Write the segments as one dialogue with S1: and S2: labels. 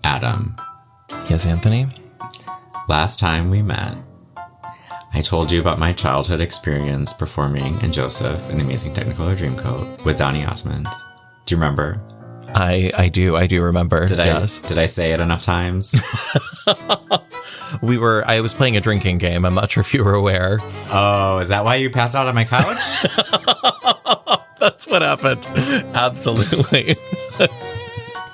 S1: Adam.
S2: Yes, Anthony?
S1: Last time we met, I told you about my childhood experience performing in Joseph in the Amazing Technicolor Dreamcoat with Donny Osmond. Do you remember?
S2: I do remember.
S1: Did I say it enough times?
S2: I was playing a drinking game. I'm not sure if you were aware.
S1: Oh, is that why you passed out on my couch?
S2: That's what happened. Absolutely.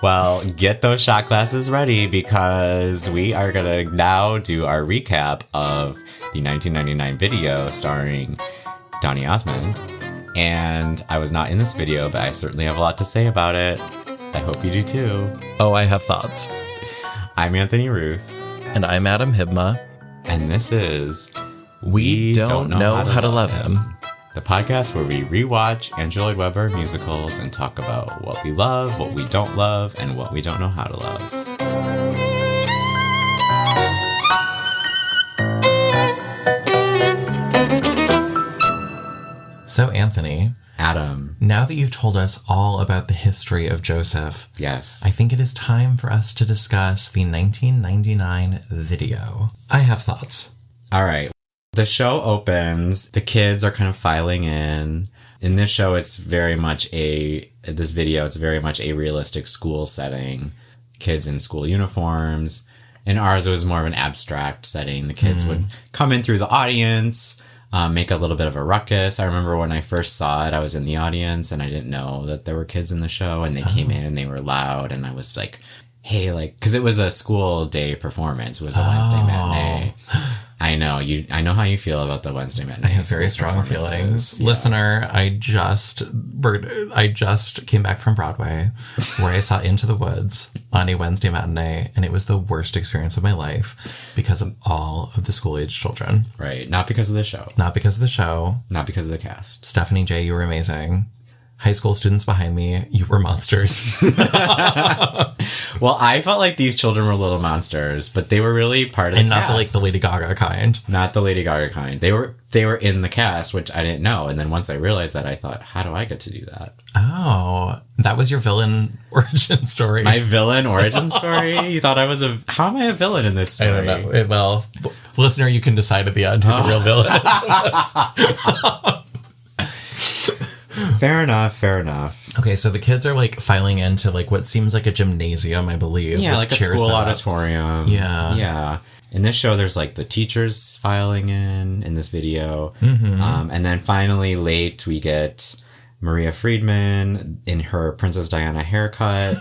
S1: Well, get those shot glasses ready because we are going to now do our recap of the 1999 video starring Donny Osmond. And I was not in this video, but I certainly have a lot to say about it. I hope you do too.
S2: Oh, I have thoughts.
S1: I'm Anthony Ruth.
S2: And I'm Adam Hibma.
S1: And this is
S2: We Don't Know How to Love Him.
S1: The podcast where we rewatch Andrew Lloyd Webber musicals and talk about what we love, what we don't love, and what we don't know how to love.
S2: So, Anthony.
S1: Adam.
S2: Now that you've told us all about the history of Joseph,
S1: yes,
S2: I think it is time for us to discuss the 1999 video. I have thoughts.
S1: All right. The show opens. The kids are kind of filing in. In this show, it's very much a realistic school setting. Kids in school uniforms. In ours, it was more of an abstract setting. The kids would come in through the audience, make a little bit of a ruckus. I remember when I first saw it, I was in the audience and I didn't know that there were kids in the show, and they came in and they were loud, and I was like, hey, because it was a school day performance. It was a Wednesday matinee. I know how you feel about the Wednesday matinee.
S2: I have very strong feelings. Yeah. Listener, I just came back from Broadway where I saw Into the Woods on a Wednesday matinee, and it was the worst experience of my life because of all of the school-age children.
S1: Right. Not because of the show.
S2: Not because of the show.
S1: Not because of the cast.
S2: Stephanie J., you were amazing. High school students behind me, you were monsters.
S1: Well, I felt like these children were little monsters, but they were really part of the cast.
S2: And not the Lady Gaga kind.
S1: Not the Lady Gaga kind. They were in the cast, which I didn't know. And then once I realized that, I thought, how do I get to do that?
S2: Oh, that was your villain origin story.
S1: My villain origin story? You thought how am I a villain in this story?
S2: I don't know. Well, listener, you can decide at the end who the real villain is.
S1: Fair enough.
S2: Okay, so the kids are filing into what seems like a gymnasium, I believe.
S1: Yeah, like a school auditorium.
S2: Yeah.
S1: Yeah. In this show, there's the teachers filing in this video.
S2: Mm-hmm.
S1: And then finally, late, we get Maria Friedman in her Princess Diana haircut.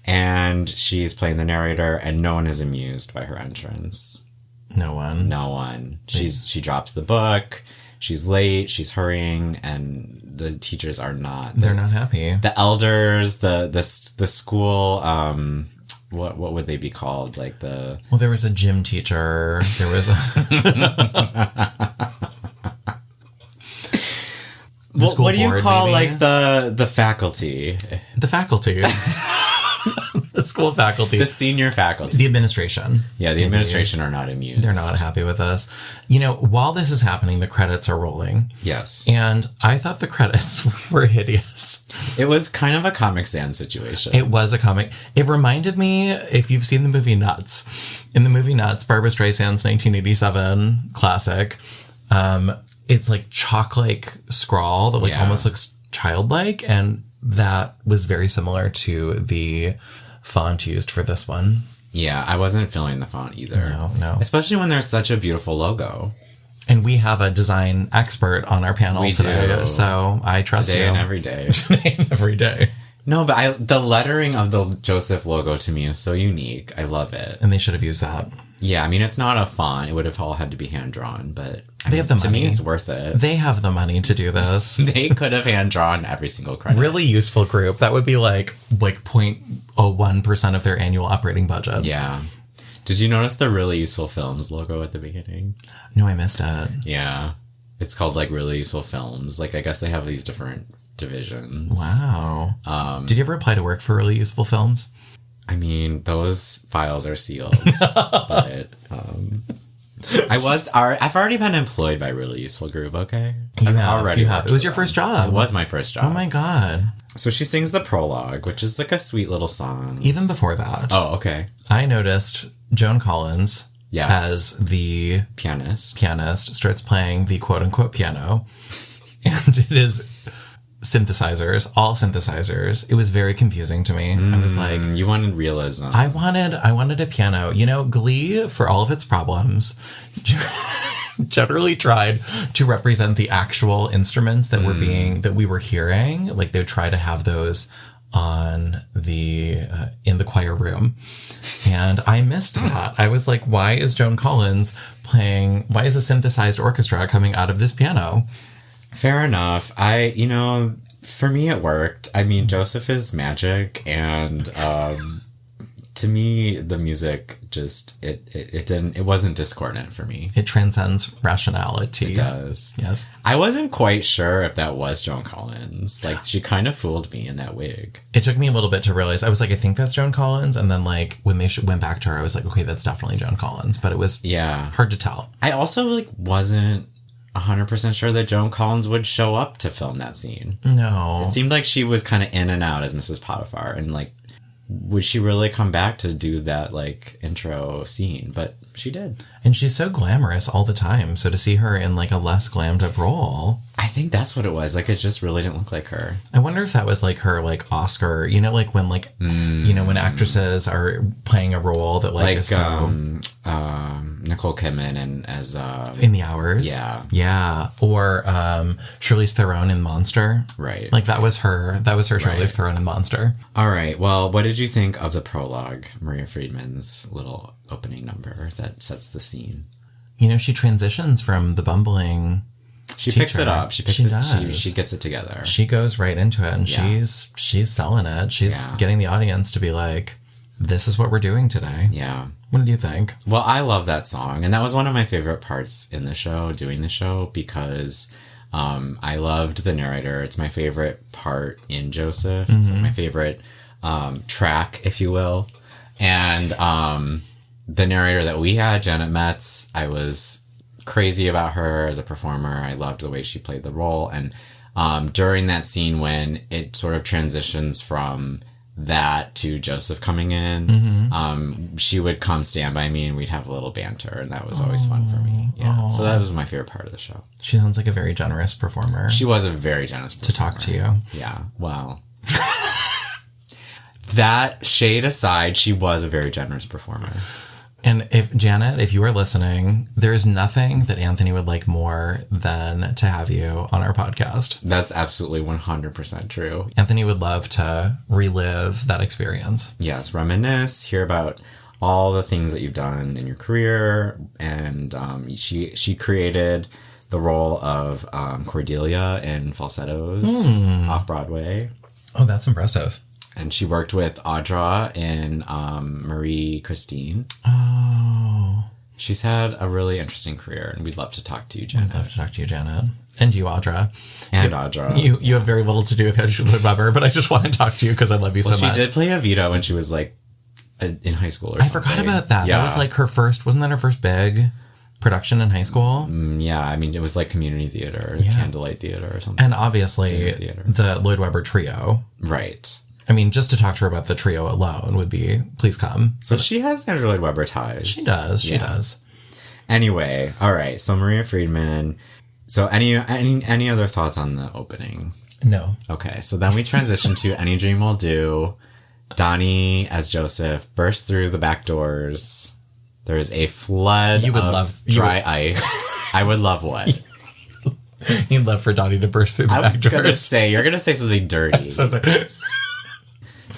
S1: And she's playing the narrator, and no one is amused by her entrance.
S2: No one.
S1: She drops the book. She's late, she's hurrying, and the teachers are not.
S2: They're not happy.
S1: The elders, the school, what would they be called?
S2: Well, there was a gym teacher. There was
S1: what do you call
S2: maybe?
S1: the faculty?
S2: The faculty. The school faculty.
S1: The senior faculty.
S2: The administration.
S1: Yeah, the administration are not amused.
S2: They're not happy with us. While this is happening, the credits are rolling.
S1: Yes.
S2: And I thought the credits were hideous.
S1: It was kind of a Comic Sans situation.
S2: It was a comic. It reminded me, if you've seen the movie Nuts. In the movie Nuts, Barbra Streisand's 1987 classic, it's chalk-like scrawl that almost looks childlike, and that was very similar to the font used for this one.
S1: Yeah, I wasn't feeling the font either.
S2: No.
S1: Especially when there's such a beautiful logo.
S2: And we have a design expert on our panel today,
S1: do.
S2: So I trust
S1: Today
S2: you.
S1: and every day.
S2: Today and every day.
S1: No, but the lettering of the Joseph logo to me is so unique. I love it.
S2: And they should have used that.
S1: Yeah, I mean, it's not a font. It would have all had to be hand-drawn, but
S2: they have the money.
S1: To me, it's worth it.
S2: They have the money to do this.
S1: They could have hand-drawn every single credit.
S2: Really useful group. That would be 0.01% of their annual operating budget.
S1: Yeah. Did you notice the Really Useful Films logo at the beginning?
S2: No, I missed it.
S1: Yeah. It's called Really Useful Films. I guess they have these different divisions.
S2: Wow. Did you ever apply to work for Really Useful Films?
S1: I mean, those files are sealed, but I've already been employed by Really Useful Group, okay?
S2: You have. It was your first job.
S1: It was my first job.
S2: Oh my God.
S1: So she sings the prologue, which is like a sweet little song.
S2: Even before that.
S1: Oh, okay.
S2: I noticed Joan Collins as the
S1: pianist
S2: starts playing the quote-unquote piano. And it is all synthesizers. It was very confusing to me. I was like...
S1: You wanted realism.
S2: I wanted a piano. You know, Glee, for all of its problems, generally tried to represent the actual instruments that we were hearing. Like, they would try to have those on in the choir room. And I missed that. I was like, why is Joan Collins why is a synthesized orchestra coming out of this piano?
S1: Fair enough. For me, it worked. I mean, Joseph is magic, and to me, the music just it wasn't discordant for me.
S2: It transcends rationality.
S1: It does.
S2: Yes.
S1: I wasn't quite sure if that was Joan Collins. Like, she kind of fooled me in that wig.
S2: It took me a little bit to realize. I was like, I think that's Joan Collins, and then like when they went back to her, I was like, okay, that's definitely Joan Collins. But it was hard to tell.
S1: I also wasn't 100% sure that Joan Collins would show up to film that scene.
S2: No.
S1: It seemed like she was kind of in and out as Mrs. Potiphar, and would she really come back to do that intro scene? But she did.
S2: And she's so glamorous all the time. So to see her in a less glammed up role,
S1: I think that's what it was. It just really didn't look like her.
S2: I wonder if that was her Oscar, when when actresses are playing a role that is so
S1: Nicole Kidman and as
S2: In the Hours. Yeah. Or Charlize Theron in Monster.
S1: Right.
S2: That was her Charlize Theron in Monster.
S1: All right. Well, what did you think of the prologue, Maria Friedman's little opening number that sets the scene?
S2: She transitions from the bumbling
S1: She
S2: teacher.
S1: Picks it up. She gets it together.
S2: She goes right into it, and she's selling it. She's getting the audience to be like, this is what we're doing today.
S1: Yeah.
S2: What did you think?
S1: Well, I love that song. And that was one of my favorite parts in the show, doing the show, because I loved the narrator. It's my favorite part in Joseph. It's my favorite track, if you will. And the narrator that we had, Janet Metz, I was crazy about her as a performer. I loved the way she played the role. And during that scene when it sort of transitions from that to Joseph coming in, she would come stand by me and we'd have a little banter, and that was always fun for me. Yeah. So that was my favorite part of the show.
S2: She sounds like a very generous performer.
S1: She was a very generous performer.
S2: To talk to you.
S1: Yeah. Well, that shade aside, she was a very generous performer.
S2: And if you are listening, there is nothing that Anthony would like more than to have you on our podcast.
S1: That's absolutely 100% true.
S2: Anthony would love to relive that experience.
S1: Yes, reminisce, hear about all the things that you've done in your career. And she created the role of Cordelia in Falsettos off Broadway.
S2: Oh, that's impressive.
S1: And she worked with Audra in Marie Christine.
S2: Oh.
S1: She's had a really interesting career, and we'd love to talk to you, Janet.
S2: We'd love to talk to you, Janet. And you, Audra.
S1: Audra.
S2: You have very little to do with Andrew Lloyd Webber, but I just want to talk to you because I love you so much.
S1: She did play Evita when she was in high school or something.
S2: I forgot about that. Yeah. That was wasn't that her first big production in high school?
S1: Yeah, I mean, it was community theater, candlelight theater or something.
S2: And obviously, the Lloyd Webber trio.
S1: Right.
S2: I mean, just to talk to her about the trio alone would be, please come.
S1: So she has Andrew Lloyd Webber ties.
S2: She does. She does.
S1: Anyway, all right. So Maria Friedman. So any other thoughts on the opening?
S2: No.
S1: Okay. So then we transition to Any Dream Will Do. Donny as Joseph bursts through the back doors. There is a flood of dry ice. I would love what?
S2: You'd love for Donny to burst through the back doors.
S1: You're going to say something dirty.
S2: So sorry.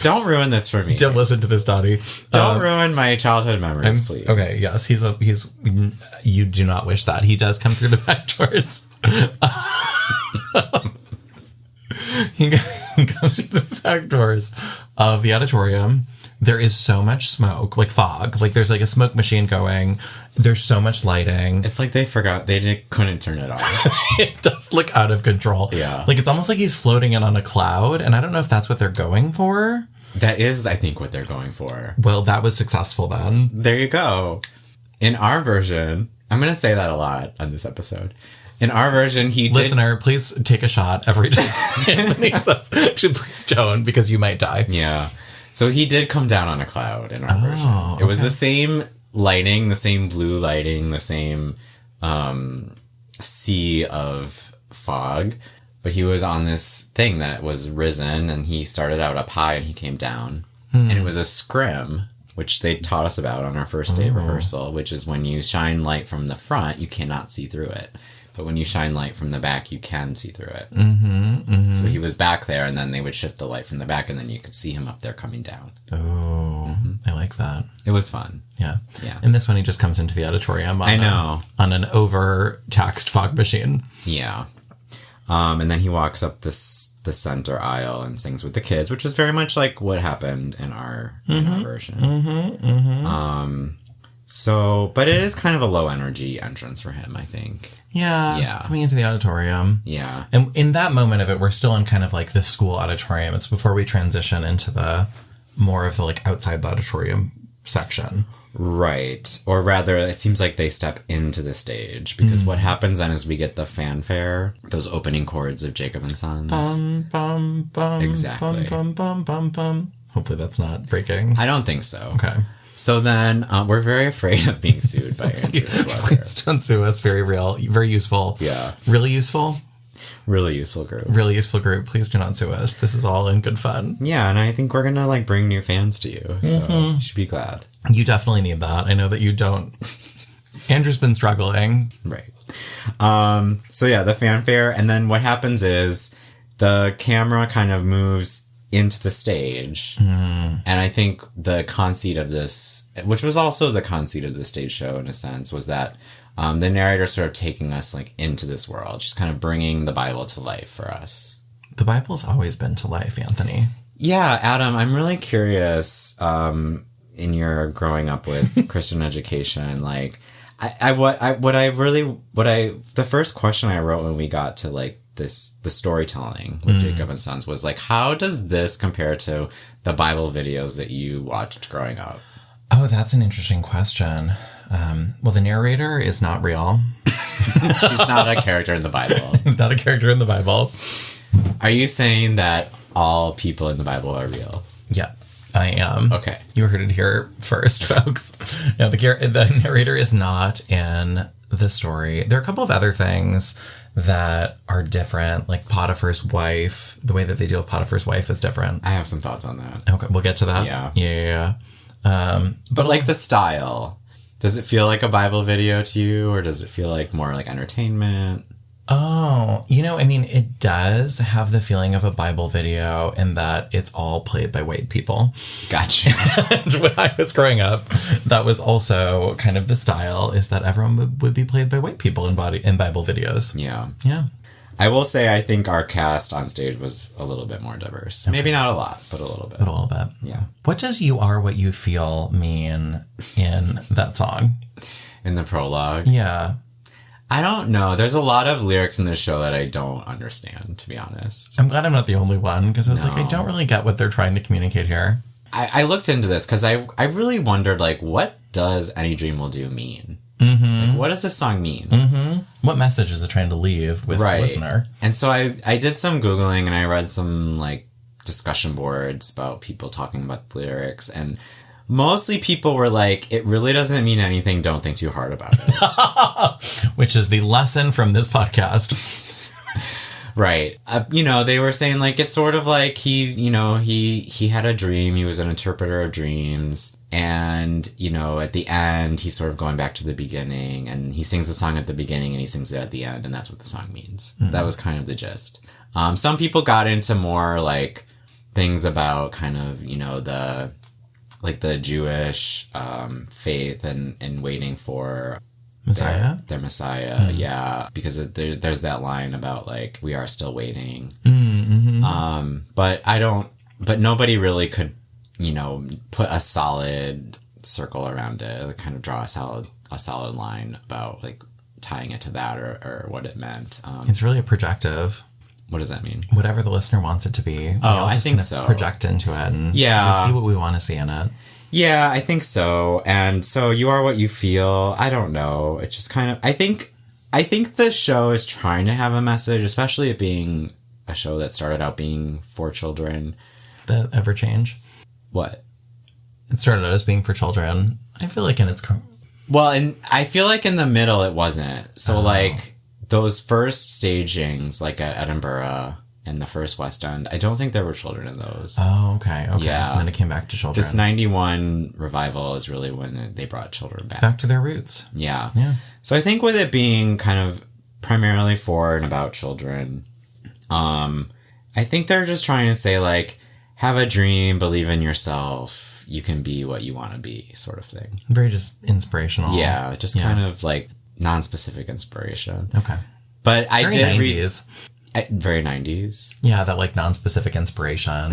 S1: Don't ruin this for me.
S2: Don't listen to this, Donny.
S1: Don't ruin my childhood memories, please.
S2: Okay, yes, he's. You do not wish that. He does come through the back doors. He comes through the back doors of the auditorium. There is so much smoke, fog. There's a smoke machine going. There's so much lighting.
S1: It's like they forgot. Couldn't turn it off.
S2: It does look out of control.
S1: Yeah.
S2: It's almost like he's floating in on a cloud, and I don't know if that's what they're going for.
S1: That is, I think, what they're going for.
S2: Well, that was successful then.
S1: There you go. In our version, I'm going to say that a lot on this episode. In our version, he did...
S2: Listener, please take a shot every time Anthony says, actually, please don't, because you might die.
S1: Yeah. So he did come down on a cloud in our version. It was the same lighting, the same blue lighting, the same sea of fog. But he was on this thing that was risen, and he started out up high, and he came down. And it was a scrim, which they taught us about on our first day of rehearsal, which is when you shine light from the front, you cannot see through it. But when you shine light from the back, you can see through it. So he was back there, and then they would shift the light from the back, and then you could see him up there coming down.
S2: Oh, I like that.
S1: It was fun.
S2: Yeah. In this one, he just comes into the auditorium on an over-taxed fog machine.
S1: Yeah. And then he walks up the center aisle and sings with the kids, which was very much like what happened in our version. So, but it is kind of a low energy entrance for him, I think.
S2: Yeah. Coming into the auditorium.
S1: Yeah.
S2: And in that moment of it, we're still in kind of like the school auditorium. It's before we transition into the more of the like outside the auditorium section.
S1: Right. Or rather, it seems like they step into the stage, because what happens then is we get the fanfare, those opening chords of Jacob and Sons.
S2: Bum, bum, bum,
S1: exactly.
S2: Bum, bum, bum, bum, bum. Hopefully that's not breaking.
S1: I don't think so.
S2: Okay.
S1: So then we're very afraid of being sued by Andrew Lloyd Webber.
S2: Please don't sue us. Very real. Very useful.
S1: Yeah.
S2: Really useful.
S1: Really useful group.
S2: Really useful group. Please do not sue us. This is all in good fun.
S1: Yeah, and I think we're going to like bring new fans to you. So you should be glad.
S2: You definitely need that. I know that you don't. Andrew's been struggling.
S1: Right. So yeah, the fanfare. And then what happens is the camera kind of moves into the stage. And I think the conceit of this, which was also the conceit of the stage show in a sense, was that the narrator sort of taking us like into this world, just kind of bringing the Bible to life for us.
S2: The Bible's always been to life, Anthony.
S1: Yeah, Adam, I'm really curious in your growing up with Christian education, like the first question I wrote when we got to like the storytelling with Jacob and Sons was like, how does this compare to the Bible videos that you watched growing up?
S2: Oh, that's an interesting question. Well, the narrator is not real.
S1: She's not a character in the Bible.
S2: She's not a character in the Bible.
S1: Are you saying that all people in the Bible are real?
S2: Yeah, I am.
S1: Okay.
S2: You heard it here first, folks. No, the narrator is not in the story. There are a couple of other things that are different, like Potiphar's wife. The way that they deal with Potiphar's wife is different.
S1: I have some thoughts on that.
S2: Okay, we'll get to that.
S1: Yeah. But like the style, does it feel like a Bible video to you, or does it feel like more like entertainment?
S2: Oh, I mean, it does have the feeling of a Bible video in that it's all played by white people.
S1: Gotcha.
S2: And when I was growing up, that was also kind of the style, is that everyone would be played by white people in Bible videos.
S1: Yeah.
S2: Yeah.
S1: I will say I think our cast on stage was a little bit more diverse. Okay. Maybe not a lot, but a little bit.
S2: But a little bit.
S1: Yeah.
S2: What does "You Are What You Feel" mean in that song?
S1: In the prologue?
S2: Yeah.
S1: I don't know. There's a lot of lyrics in this show that I don't understand, to be honest.
S2: I'm glad I'm not the only one, because I was like, I don't really get what they're trying to communicate here.
S1: I looked into this because I really wondered, like, what does "Any Dream Will Do" mean? Like, what does this song mean?
S2: What message is it trying to leave with the listener?
S1: And so I did some Googling, and I read some, like, discussion boards about people talking about the lyrics, and mostly people were like, it really doesn't mean anything, don't think too hard about it.
S2: Which is the lesson from this podcast.
S1: Right. They were saying, like, it's sort of like he had a dream, he was an interpreter of dreams, and, at the end, he's sort of going back to the beginning, and he sings the song at the beginning, and he sings it at the end, and that's what the song means. That was kind of the gist. Some people got into more, like, things about kind of, the Jewish faith and waiting for
S2: Messiah?
S1: Their Messiah, yeah. Because there's that line about, like, we are still waiting. But nobody really could, put a solid circle around it, like, kind of draw a solid line about, like, tying it to that or what it meant.
S2: It's really a projective.
S1: What does that mean?
S2: Whatever the listener wants it to be.
S1: Oh, I think so.
S2: Project into it and we see what we want to see in it.
S1: Yeah, I think so. And so you are what you feel. I don't know. It just kind of, I think the show is trying to have a message, especially it being a show that started out being for children.
S2: That ever change?
S1: What?
S2: It started out as being for children. I feel like in its...
S1: Well, and I feel like in the middle it wasn't. So like those first stagings, like at Edinburgh and the first West End, I don't think there were children in those.
S2: Oh, okay.
S1: Yeah.
S2: And then it came back to children.
S1: This 91 revival is really when they brought children back.
S2: Back to their roots.
S1: Yeah.
S2: Yeah.
S1: So I think with it being kind of primarily for and about children, I think they're just trying to say, like, have a dream, believe in yourself, you can be what you want to be, sort of thing.
S2: Very just inspirational.
S1: Yeah, just kind of like non-specific inspiration.
S2: Okay.
S1: But I did
S2: 90s.
S1: Very 90s.
S2: Yeah, that like non-specific inspiration.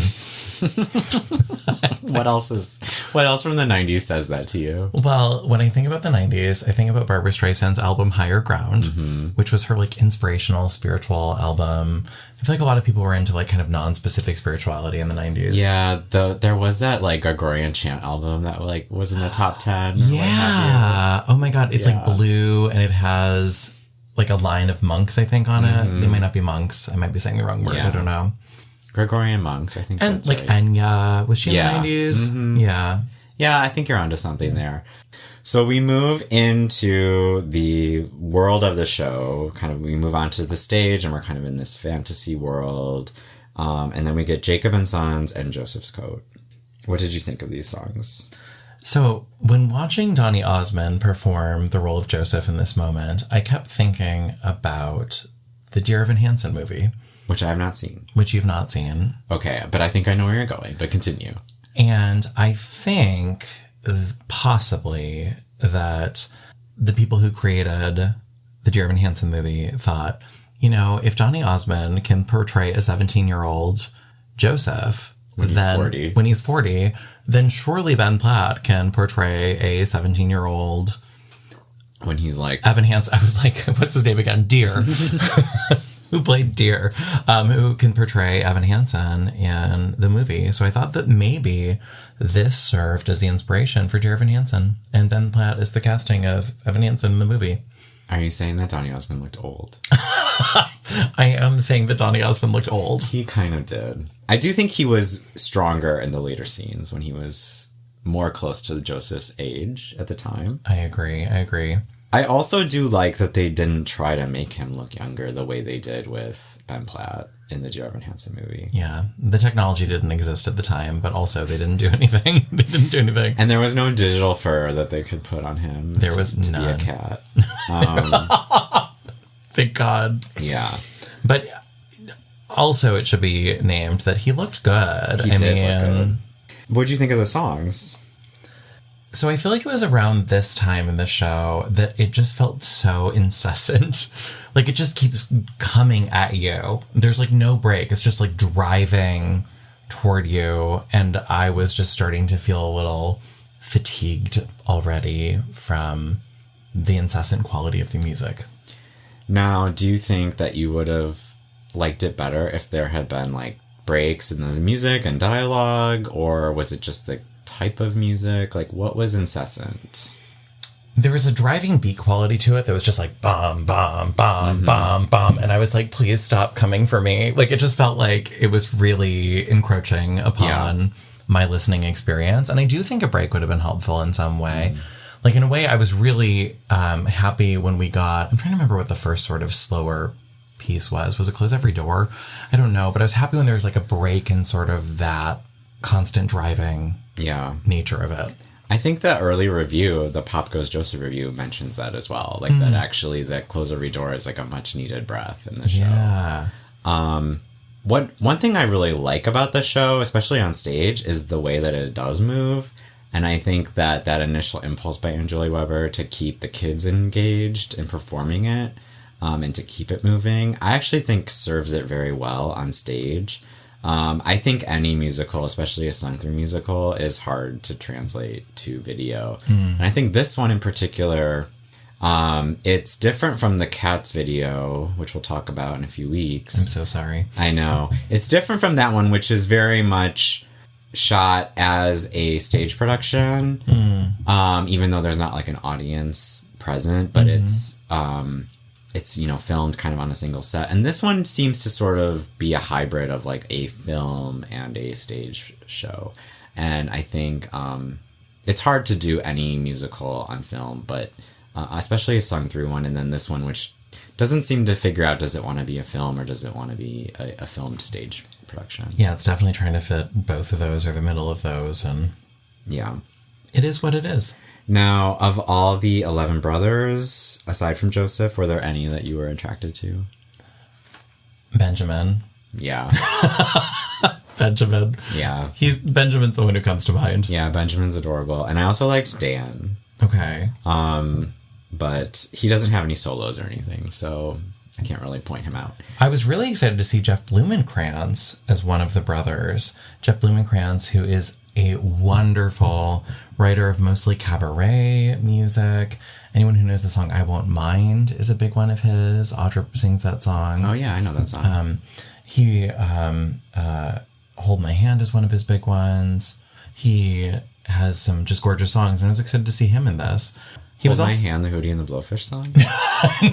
S1: What else from the 90s says that to you?
S2: Well, when I think about the 90s, I think about Barbra Streisand's album Higher Ground, which was her like inspirational spiritual album. I feel like a lot of people were into like kind of non-specific spirituality in the 90s.
S1: Yeah, there was that like Gregorian chant album that like was in the top 10.
S2: Yeah. Oh my God. It's like blue and it has like a line of monks, I think, on it. They might not be monks. I might be saying the wrong word. I don't know.
S1: Gregorian monks, I think.
S2: And
S1: that's
S2: like
S1: right.
S2: Enya, was she in the 90s? Yeah.
S1: Yeah, I think you're onto something there. So we move into the world of the show. Kind of, we move on to the stage and we're kind of in this fantasy world. And then we get Jacob and Sons and Joseph's Coat. What did you think of these songs?
S2: So when watching Donny Osmond perform the role of Joseph in this moment, I kept thinking about the Dear Evan Hansen movie.
S1: Which I have not seen.
S2: Which you've not seen.
S1: Okay, but I think I know where you're going, but continue.
S2: And I think possibly that the people who created the Dear Evan Hansen movie thought, you know, if Donny Osmond can portray a 17-year-old Joseph when he's 40, then surely Ben Platt can portray a 17-year-old
S1: when he's like
S2: Evan Hansen. I was like, what's his name again? Dear. Who played Dear, who can portray Evan Hansen in the movie. So I thought that maybe this served as the inspiration for Dear Evan Hansen, and Ben Platt is the casting of Evan Hansen in the movie.
S1: Are you saying that Donny Osmond looked old?
S2: I am saying that Donny Osmond looked old.
S1: He kind of did. I do think he was stronger in the later scenes when he was more close to Joseph's age at the time.
S2: I agree.
S1: I also do like that they didn't try to make him look younger the way they did with Ben Platt in the Dear Evan Hansen movie.
S2: Yeah. The technology didn't exist at the time, but also they didn't do anything.
S1: And there was no digital fur that they could put on him.
S2: There was none.
S1: To be a cat.
S2: Thank God.
S1: Yeah.
S2: But also it should be named that he looked good.
S1: He did look good. What did you think of the songs?
S2: So I feel like it was around this time in the show that it just felt so incessant. Like it just keeps coming at you. There's like no break. It's just like driving toward you. And I was just starting to feel a little fatigued already from the incessant quality of the music.
S1: Now, do you think that you would have liked it better if there had been like breaks in the music and dialogue, or was it just the type of music? Like, what was incessant?
S2: There was a driving beat quality to it that was just like bum, bum, bum, bum, bum. And I was like, please stop coming for me. Like, it just felt like it was really encroaching upon my listening experience. And I do think a break would have been helpful in some way. Like, in a way, I was really happy when we got... I'm trying to remember what the first sort of slower piece was. Was it Close Every Door? I don't know. But I was happy when there was like a break in sort of that constant driving nature of it.
S1: I think the early review, the Pop Goes Joseph review, mentions that as well. Like that actually, that Close Every Door is like a much needed breath in the show.
S2: Yeah.
S1: One thing I really like about the show, especially on stage, is the way that it does move. And I think that that initial impulse by Andrew Lloyd Webber to keep the kids engaged in performing it, and to keep it moving, I actually think serves it very well on stage. I think any musical, especially a sung-through musical, is hard to translate to video. And I think this one in particular, it's different from the Cats video, which we'll talk about in a few weeks.
S2: I'm so sorry.
S1: I know. It's different from that one, which is very much shot as a stage production, even though there's not like an audience present, but it's filmed kind of on a single set. And this one seems to sort of be a hybrid of like a film and a stage show. And I think it's hard to do any musical on film, but especially a sung through one, and then this one, which doesn't seem to figure out, does it want to be a film or does it want to be a filmed stage production?
S2: Yeah, it's definitely trying to fit both of those or the middle of those, and
S1: yeah,
S2: it is what it is.
S1: Now, of all the 11 brothers, aside from Joseph, were there any that you were attracted to?
S2: Benjamin.
S1: Yeah.
S2: Benjamin.
S1: Yeah.
S2: Benjamin's the one who comes to mind.
S1: Yeah, Benjamin's adorable. And I also liked Dan.
S2: Okay.
S1: But he doesn't have any solos or anything, so I can't really point him out.
S2: I was really excited to see Jeff Blumenkrantz as one of the brothers. Jeff Blumenkrantz, who is a wonderful writer of mostly cabaret music. Anyone who knows the song I Won't Mind is a big one of his. Audra sings that song.
S1: Oh, yeah, I know that song.
S2: Hold My Hand is one of his big ones. He has some just gorgeous songs, and I was excited to see him in this.
S1: Hold My Hand, the Hootie and the Blowfish song?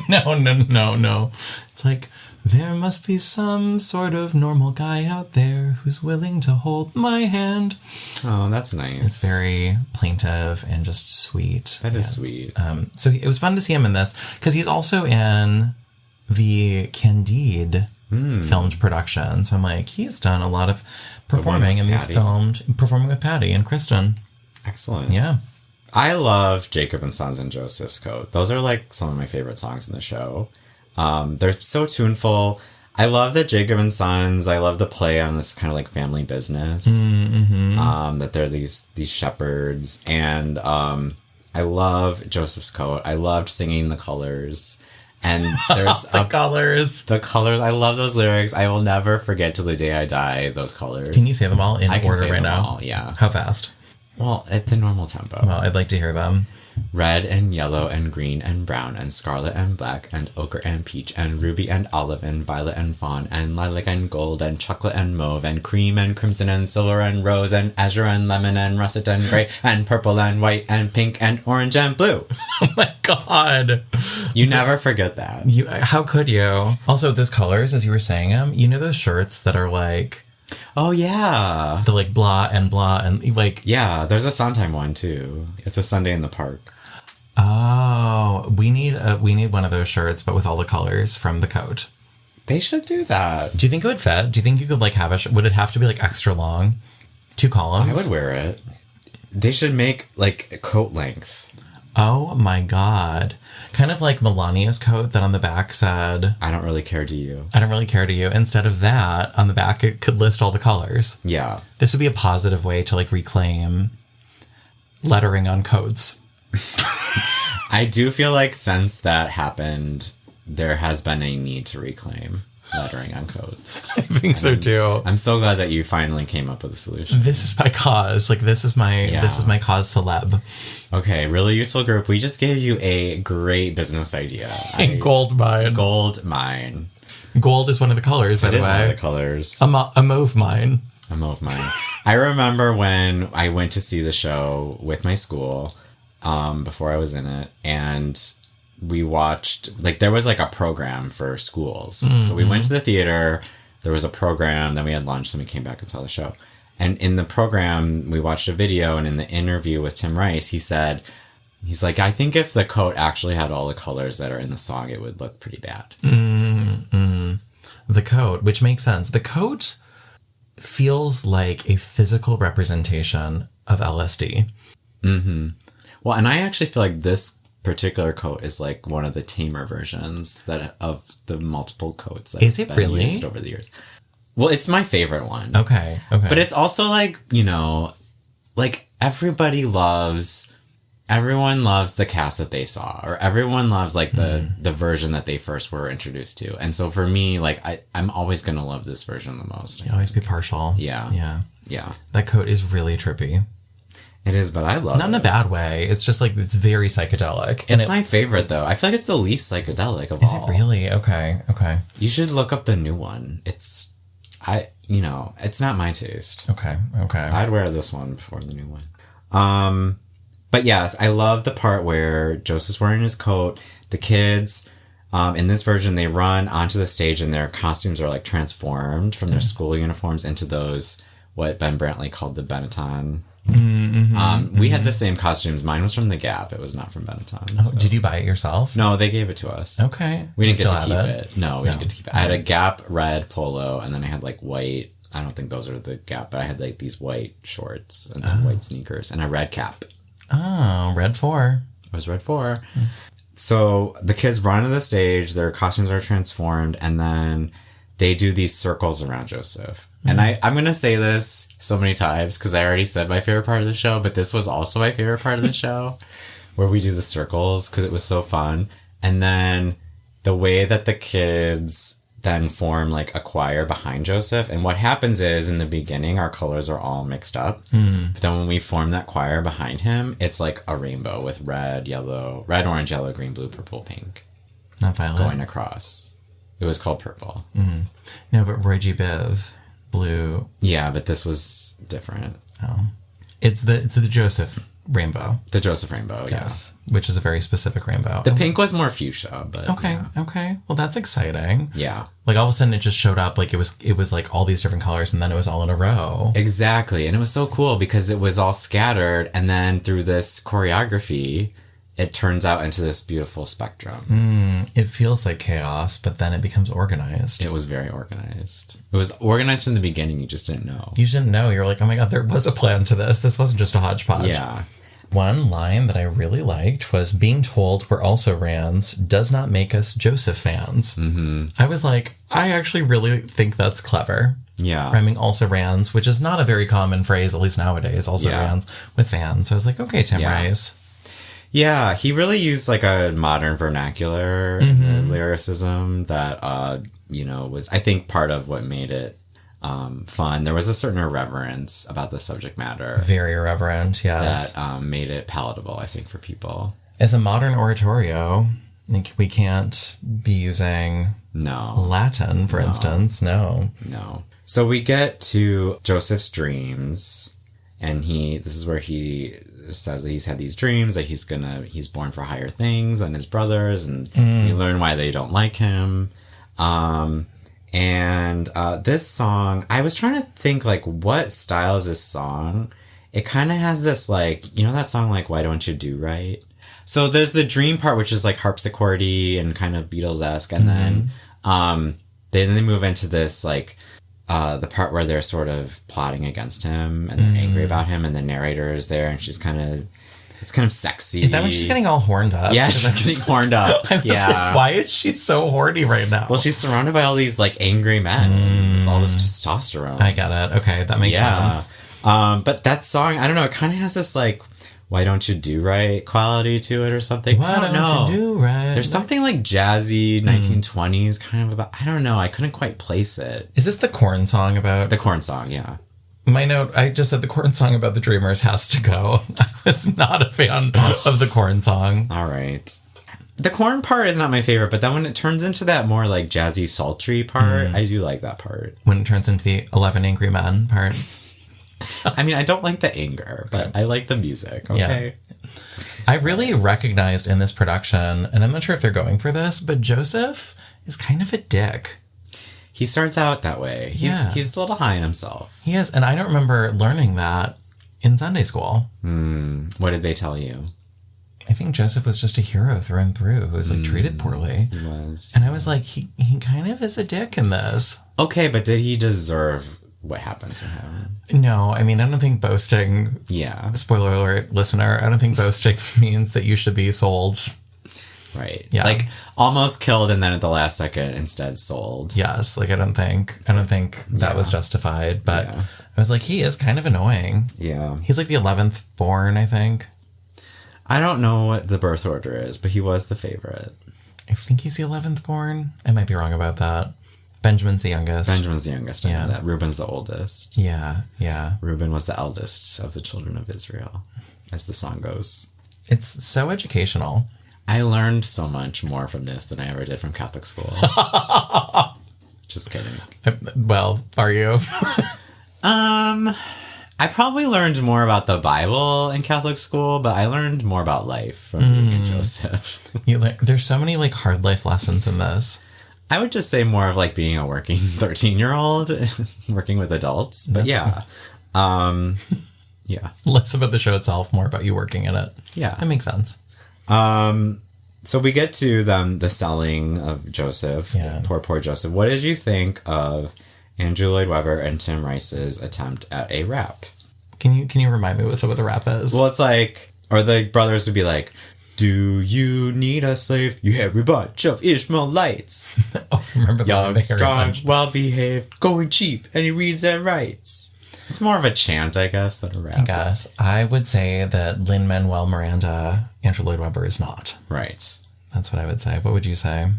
S2: No. It's like, there must be some sort of normal guy out there who's willing to hold my hand.
S1: Oh, that's nice.
S2: It's very plaintive and just sweet.
S1: That is sweet.
S2: So it was fun to see him in this, because he's also in the Candide filmed production. So I'm like, he's done a lot of performing in these performing with Patty and Kristen.
S1: Excellent.
S2: Yeah.
S1: I love Jacob and Sons and Joseph's Coat. Those are like some of my favorite songs in the show. They're so tuneful. I love that Jacob and Sons. I love the play on this kind of like family business. That they're these shepherds. And I love Joseph's Coat. I loved singing the colors. And there's
S2: the colors.
S1: The colors. I love those lyrics. I will never forget till the day I die those colors.
S2: Can you say them all in order right now?
S1: All, yeah.
S2: How fast?
S1: Well, at the normal tempo.
S2: Well, I'd like to hear them.
S1: Red and yellow and green and brown and scarlet and black and ochre and peach and ruby and olive and violet and fawn and lilac and gold and chocolate and mauve and cream and crimson and silver and rose and azure and lemon and russet and gray and purple and white and pink and orange and blue.
S2: Oh my God.
S1: You never forget that.
S2: How could you? Also, those colors, as you were saying them, you know those shirts that are like...
S1: Oh, yeah.
S2: The like blah and like...
S1: Yeah, there's a Sondheim one too. It's a Sunday in the Park.
S2: Oh, we need one of those shirts, but with all the colors from the coat.
S1: They should do that.
S2: Do you think it would fit? Do you think you could like have would it have to be like extra long? 2 columns?
S1: I would wear it. They should make like a coat length.
S2: Oh my God. Kind of like Melania's coat that on the back said...
S1: I don't really care to you.
S2: I don't really care to you. Instead of that, on the back, it could list all the colors.
S1: Yeah.
S2: This would be a positive way to like reclaim lettering on coats.
S1: I do feel like since that happened, there has been a need to reclaim lettering on coats.
S2: I think so too.
S1: I'm so glad that you finally came up with a solution.
S2: This is my cause. Like this is my cause celeb.
S1: Okay, really useful group. We just gave you a great business idea.
S2: Gold mine.
S1: Gold mine.
S2: Gold is one of the colors, by the way. It is one of
S1: the colors.
S2: A mauve mine.
S1: A mauve mine. I remember when I went to see the show with my school, before I was in it, and we watched, like, there was like a program for schools. So we went to the theater, there was a program, then we had lunch, then we came back and saw the show. And in the program, we watched a video, and in the interview with Tim Rice, he's like, I think if the coat actually had all the colors that are in the song, it would look pretty bad.
S2: The coat, which makes sense. The coat feels like a physical representation of LSD.
S1: Well, and I actually feel like this particular coat is like one of the tamer versions of the multiple coats that have been used over the years. Well, it's my favorite one.
S2: Okay.
S1: But it's also like, like everyone loves the cast that they saw, or everyone loves like the version that they first were introduced to. And so for me, like I'm always going to love this version the most.
S2: You always be partial.
S1: Yeah.
S2: That coat is really trippy.
S1: It is, but I love it.
S2: Not in a bad way. It's just like, it's very psychedelic.
S1: It's my favorite, though. I feel like it's the least psychedelic of all.
S2: Is it really? Okay.
S1: You should look up the new one. It's it's not my taste.
S2: Okay.
S1: I'd wear this one before the new one. But yes, I love the part where Joseph's wearing his coat. The kids, in this version, they run onto the stage and their costumes are like transformed from their school uniforms into those, what Ben Brantley called the Benetton. We had the same costumes. Mine was from the Gap. It was not from Benetton.
S2: Oh, so. Did you buy it yourself?
S1: No, they gave it to us.
S2: Okay.
S1: We didn't get to keep it. No, we didn't get to keep it. I had a Gap red polo, and then I had like white. I don't think those are the Gap, but I had like these white shorts and then white sneakers and a red cap.
S2: Oh, red 4.
S1: It was red 4. So the kids run to the stage, their costumes are transformed, and then they do these circles around Joseph. And I'm going to say this so many times because I already said my favorite part of the show, but this was also my favorite part of the show where we do the circles because it was so fun. And then the way that the kids then form like a choir behind Joseph. And what happens is in the beginning, our colors are all mixed up. But then when we form that choir behind him, it's like a rainbow with red, orange, yellow, green, blue, purple, pink.
S2: Not violet.
S1: Going across. It was called purple.
S2: No, but Roy G. Biv, blue.
S1: Yeah, but this was different.
S2: Oh. It's the Joseph rainbow.
S1: The Joseph rainbow,
S2: yes. Which is a very specific rainbow.
S1: The pink was more fuchsia, but
S2: Okay. Well, that's exciting.
S1: Yeah.
S2: Like all of a sudden it just showed up like it was like all these different colors and then it was all in a row.
S1: Exactly. And it was so cool because it was all scattered and then through this choreography it turns out into this beautiful spectrum.
S2: It feels like chaos, but then it becomes organized.
S1: It was very organized. It was organized from the beginning. You just didn't know.
S2: You didn't know. You're like, oh my God, there was a plan to this. This wasn't just a hodgepodge.
S1: Yeah.
S2: One line that I really liked was being told we're also Rands does not make us Joseph fans. I was like, I actually really think that's clever.
S1: Yeah.
S2: Rhyming also Rands, which is not a very common phrase, at least nowadays, also Rands with fans. So I was like, okay, Tim Rice.
S1: Yeah, he really used like a modern vernacular in the lyricism that, was, I think, part of what made it fun. There was a certain irreverence about the subject matter.
S2: Very irreverent, yes.
S1: That made it palatable, I think, for people.
S2: As a modern oratorio, we can't be using Latin, for instance. No.
S1: So we get to Joseph's dreams, and this is where he says that he's had these dreams, that he's born for higher things than his brothers, and we learn why they don't like him. And this song, I was trying to think, like, what style is this song? It kind of has this, like, that song, like, Why Don't You Do Right? So there's the dream part, which is, like, harpsichord-y and kind of Beatles-esque, and then they move into this, like, the part where they're sort of plotting against him, and they're angry about him, and the narrator is there, and it's kind of sexy.
S2: Is that when she's getting all horned up?
S1: Yeah, she's getting horned up.
S2: I was like, why is she so horny right now?
S1: Well, she's surrounded by all these, like, angry men. It's all this testosterone.
S2: I get it. Okay, that makes sense.
S1: But that song, I don't know, it kind of has this, like, why don't you do right quality to it or something.
S2: Why don't you do right?
S1: There's something, like, jazzy 1920s kind of about, I don't know, I couldn't quite place it.
S2: Is this the Korn song about?
S1: The Korn song, yeah.
S2: My note, I just said the Korn song about the Dreamers has to go. I was not a fan of the Korn song.
S1: All right. The Korn part is not my favorite, but then when it turns into that more like jazzy, sultry part, I do like that part.
S2: When it turns into the 11 Angry Men part.
S1: I mean, I don't like the anger, but I like the music, okay?
S2: Yeah. I really recognized in this production, and I'm not sure if they're going for this, but Joseph is kind of a dick.
S1: He starts out that way. He's a little high on himself.
S2: He is, and I don't remember learning that in Sunday school.
S1: What did they tell you?
S2: I think Joseph was just a hero through and through who was like treated poorly.
S1: He was.
S2: And I was like, he kind of is a dick in this.
S1: Okay, but did he deserve what happened to him?
S2: No, I mean, I don't think boasting...
S1: Yeah.
S2: Spoiler alert, listener. I don't think boasting means that you should be sold...
S1: Right.
S2: Yeah.
S1: Like almost killed and then at the last second instead sold.
S2: Yes. Like I don't think that was justified, but I was like, he is kind of annoying.
S1: Yeah.
S2: He's like the 11th born, I think.
S1: I don't know what the birth order is, but he was the favorite.
S2: I think he's the 11th born. I might be wrong about that. Benjamin's the youngest. I know
S1: that. Reuben's the oldest.
S2: Yeah. Yeah.
S1: Reuben was the eldest of the children of Israel, as the song goes.
S2: It's so educational.
S1: I learned so much more from this than I ever did from Catholic school. Just kidding.
S2: Well, are you?
S1: I probably learned more about the Bible in Catholic school, but I learned more about life from being in Joseph.
S2: There's so many like hard life lessons in this.
S1: I would just say more of like being a working 13-year-old, working with adults. But yeah.
S2: Less about the show itself, more about you working in it.
S1: Yeah.
S2: That makes sense.
S1: So we get to the selling of Joseph.
S2: Yeah.
S1: Poor Joseph. What did you think of Andrew Lloyd Webber and Tim Rice's attempt at a rap?
S2: Can you remind me what some of the rap is?
S1: Well, it's like, or the brothers would be like, do you need a slave? You every bunch of Ishmaelites.
S2: Oh, remember the
S1: Young, strong, well-behaved, going cheap, and he reads and writes. It's more of a chant, I guess, than a rap.
S2: I guess. I would say that Lin-Manuel Miranda, Andrew Lloyd Webber is not.
S1: Right.
S2: That's what I would say. What would you say?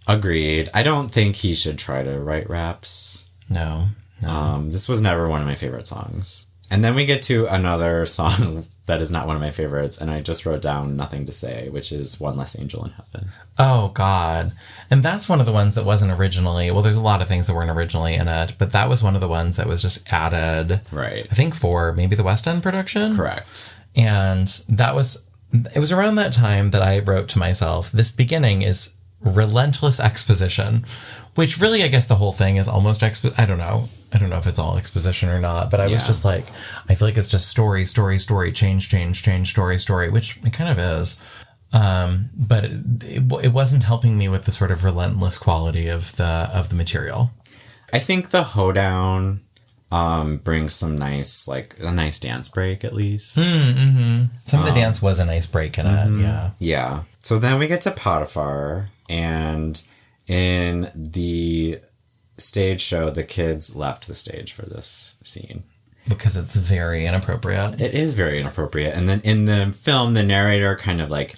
S1: Agreed. I don't think he should try to write raps.
S2: No.
S1: This was never one of my favorite songs. And then we get to another song that is not one of my favorites, and I just wrote down Nothing to Say, which is One Less Angel in Heaven.
S2: Oh, God. And that's one of the ones that wasn't originally... Well, there's a lot of things that weren't originally in it, but that was one of the ones that was just added...
S1: Right.
S2: I think for maybe the West End production?
S1: Correct.
S2: And that was... It was around that time that I wrote to myself, this beginning is relentless exposition, which really, I guess the whole thing is almost I don't know if it's all exposition or not, but I was just like, I feel like it's just story, change, story, which it kind of is. But it wasn't helping me with the sort of relentless quality of the material.
S1: I think the hoedown brings some nice, like a nice dance break at least.
S2: Some of the dance was a nice break in it. Yeah.
S1: Yeah. So then we get to Potiphar, and in the stage show, the kids left the stage for this scene.
S2: Because it's very inappropriate.
S1: It is very inappropriate. And then in the film, the narrator kind of like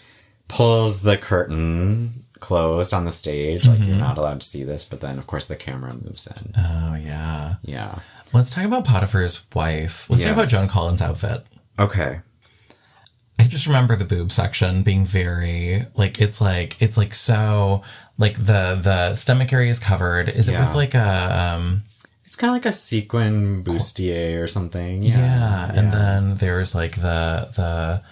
S1: pulls the curtain closed on the stage. Like, you're not allowed to see this. But then, of course, the camera moves in.
S2: Oh, yeah.
S1: Yeah.
S2: Let's talk about Potiphar's wife. Let's talk about Joan Collins' outfit.
S1: Okay.
S2: I just remember the boob section being very, like, it's like so, like, the stomach area is covered. Is it with, like, a...
S1: It's kind of like a sequin bustier or something.
S2: Yeah. And then there's, like, the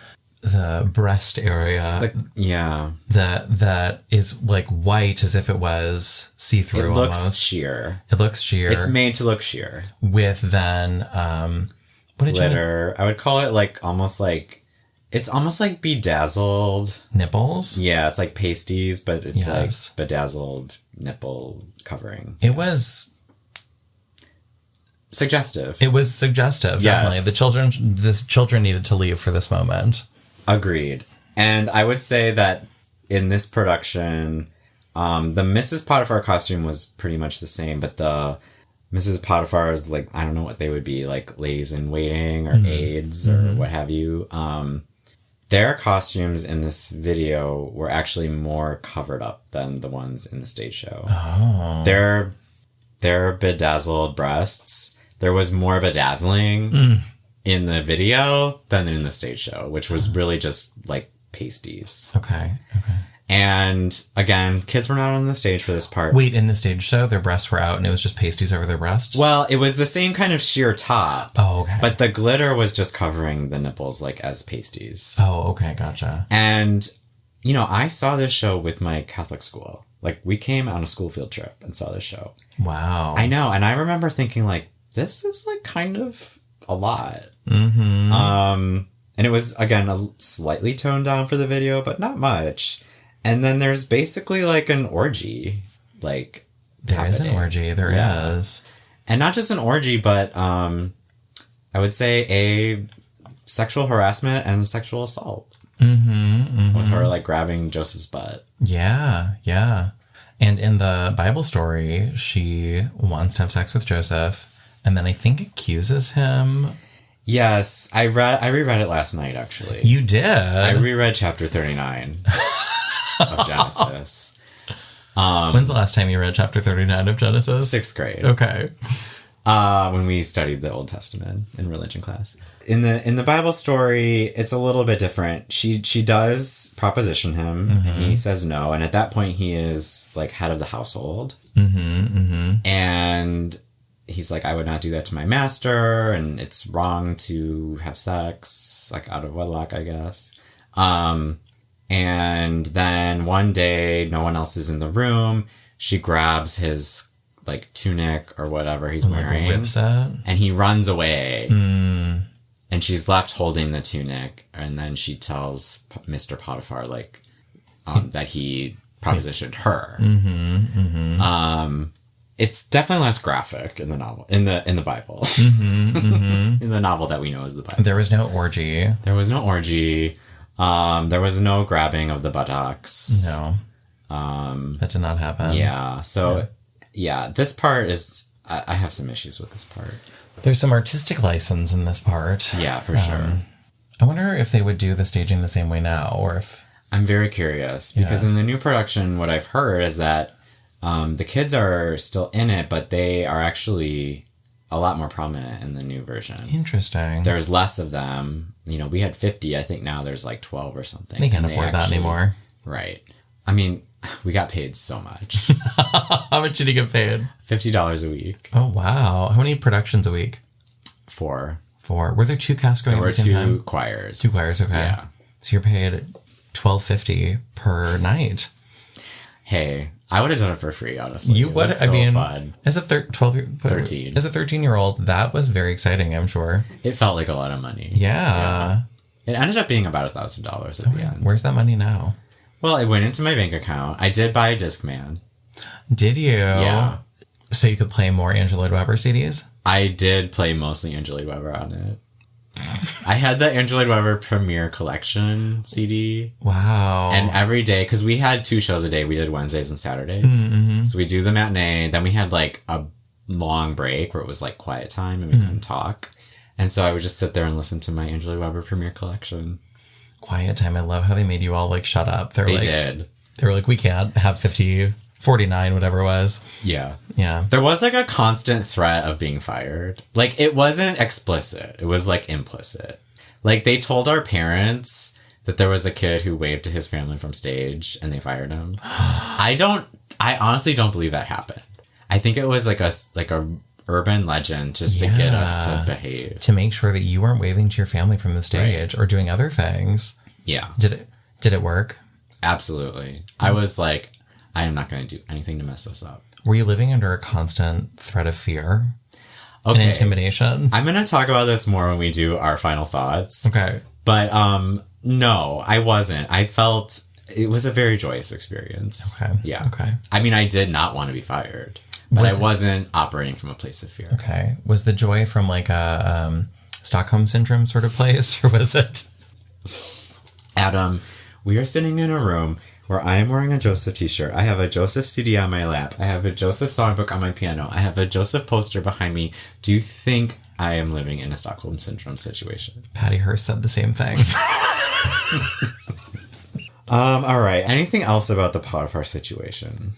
S2: breast area. That is, like, white as if it was see-through almost.
S1: It looks sheer.
S2: It looks sheer.
S1: It's made to look sheer.
S2: With then, what did
S1: glitter. I would call it, like, almost like... It's almost like bedazzled...
S2: Nipples?
S1: Yeah, it's like pasties, but it's like bedazzled nipple covering.
S2: It was...
S1: Suggestive.
S2: It was suggestive, definitely. The children needed to leave for this moment.
S1: Agreed. And I would say that in this production, the Mrs. Potiphar costume was pretty much the same, but the Mrs. Potiphar is like, I don't know what they would be, like ladies in waiting or aides or what have you. Their costumes in this video were actually more covered up than the ones in the stage show.
S2: Oh.
S1: Their bedazzled breasts, there was more bedazzling in the video than in the stage show, which was really just like pasties.
S2: Okay.
S1: And again, kids were not on the stage for this part.
S2: Wait, in the stage show, their breasts were out and it was just pasties over their breasts?
S1: Well, it was the same kind of sheer top.
S2: Oh, okay.
S1: But the glitter was just covering the nipples like as pasties.
S2: Oh, okay. Gotcha.
S1: And, you know, I saw this show with my Catholic school. Like, we came on a school field trip and saw this show.
S2: Wow.
S1: I know. And I remember thinking, like, this is, like, kind of a lot. And it was, again, a slightly toned down for the video, but not much. And then there's basically, like, an orgy. Like,
S2: there is an orgy. There is.
S1: And not just an orgy, but I would say a sexual harassment and sexual assault. With her, like, grabbing Joseph's butt.
S2: Yeah. And in the Bible story, she wants to have sex with Joseph, and then I think accuses him.
S1: Yes, I reread it last night, actually.
S2: You did?
S1: I reread chapter 39 of Genesis.
S2: When's the last time you read chapter 39 of Genesis?
S1: 6th grade.
S2: Okay.
S1: When we studied the Old Testament in religion class. In the Bible story, it's a little bit different. She does proposition him, and he says no. And at that point, he is like head of the household. And he's like, I would not do that to my master, and it's wrong to have sex, like out of wedlock, I guess. And then one day, no one else is in the room. She grabs his like tunic or whatever he's wearing,
S2: rips it,
S1: and he runs away. And she's left holding the tunic, and then she tells Mr. Potiphar like that he propositioned her. It's definitely less graphic in the novel, in the Bible, in the novel that we know as the Bible.
S2: There was no orgy.
S1: There was no orgy. There was no grabbing of the buttocks.
S2: No. That did not happen.
S1: Yeah. So, yeah, this part is... I have some issues with this part.
S2: There's some artistic license in this part.
S1: Yeah, for sure.
S2: I wonder if they would do the staging the same way now, or if...
S1: I'm very curious, because in the new production, what I've heard is that the kids are still in it, but they are actually a lot more prominent in the new version.
S2: Interesting.
S1: There's less of them. You know, we had 50. I think now there's like 12 or something.
S2: They can't afford that anymore.
S1: Right. I mean, we got paid so much.
S2: How much did you get paid?
S1: $50 a week.
S2: Oh, wow. How many productions a week?
S1: 4.
S2: Were there 2 casts going at the same time?
S1: There were 2 choirs.
S2: 2 choirs, okay.
S1: Yeah.
S2: So you're paid $12.50 per night.
S1: Hey, I would have done it for free, honestly.
S2: You would.
S1: So fun.
S2: As a
S1: 13.
S2: As a 13-year-old, that was very exciting, I'm sure.
S1: It felt like a lot of money.
S2: Yeah.
S1: It ended up being about $1,000 at the end.
S2: Where's that money now?
S1: Well, it went into my bank account. I did buy a Discman.
S2: Did you?
S1: Yeah.
S2: So you could play more Andrew Lloyd Webber CDs?
S1: I did play mostly Andrew Lloyd Webber on it. I had the Andrew Lloyd Webber Premiere Collection CD.
S2: Wow.
S1: And every day, because we had 2 shows a day. We did Wednesdays and Saturdays. Mm-hmm. So we do the matinee. Then we had like a long break where it was like quiet time and we couldn't talk. And so I would just sit there and listen to my Andrew Lloyd Webber Premiere Collection.
S2: Quiet time. I love how they made you all like shut up. They
S1: did.
S2: They were like, we can't have 49, whatever it was.
S1: Yeah.
S2: Yeah.
S1: There was like a constant threat of being fired. Like it wasn't explicit. It was like implicit. Like they told our parents that there was a kid who waved to his family from stage and they fired him. I honestly don't believe that happened. I think it was like a urban legend just to get us to behave. To
S2: make sure that you weren't waving to your family from the stage or doing other things.
S1: Yeah.
S2: Did it work?
S1: Absolutely. I was like, I am not going to do anything to mess this up.
S2: Were you living under a constant threat of fear? Okay. And intimidation?
S1: I'm going to talk about this more when we do our final thoughts.
S2: Okay.
S1: But no, I wasn't. I felt it was a very joyous experience.
S2: Okay.
S1: Yeah.
S2: Okay.
S1: I mean, I did not want to be fired, but I wasn't operating from a place of fear.
S2: Okay. Was the joy from like a Stockholm Syndrome sort of place, or was it?
S1: Adam, we are sitting in a room where I am wearing a Joseph t-shirt. I have a Joseph CD on my lap. I have a Joseph songbook on my piano. I have a Joseph poster behind me. Do you think I am living in a Stockholm Syndrome situation?
S2: Patty Hearst said the same thing.
S1: All right. Anything else about the Potiphar situation?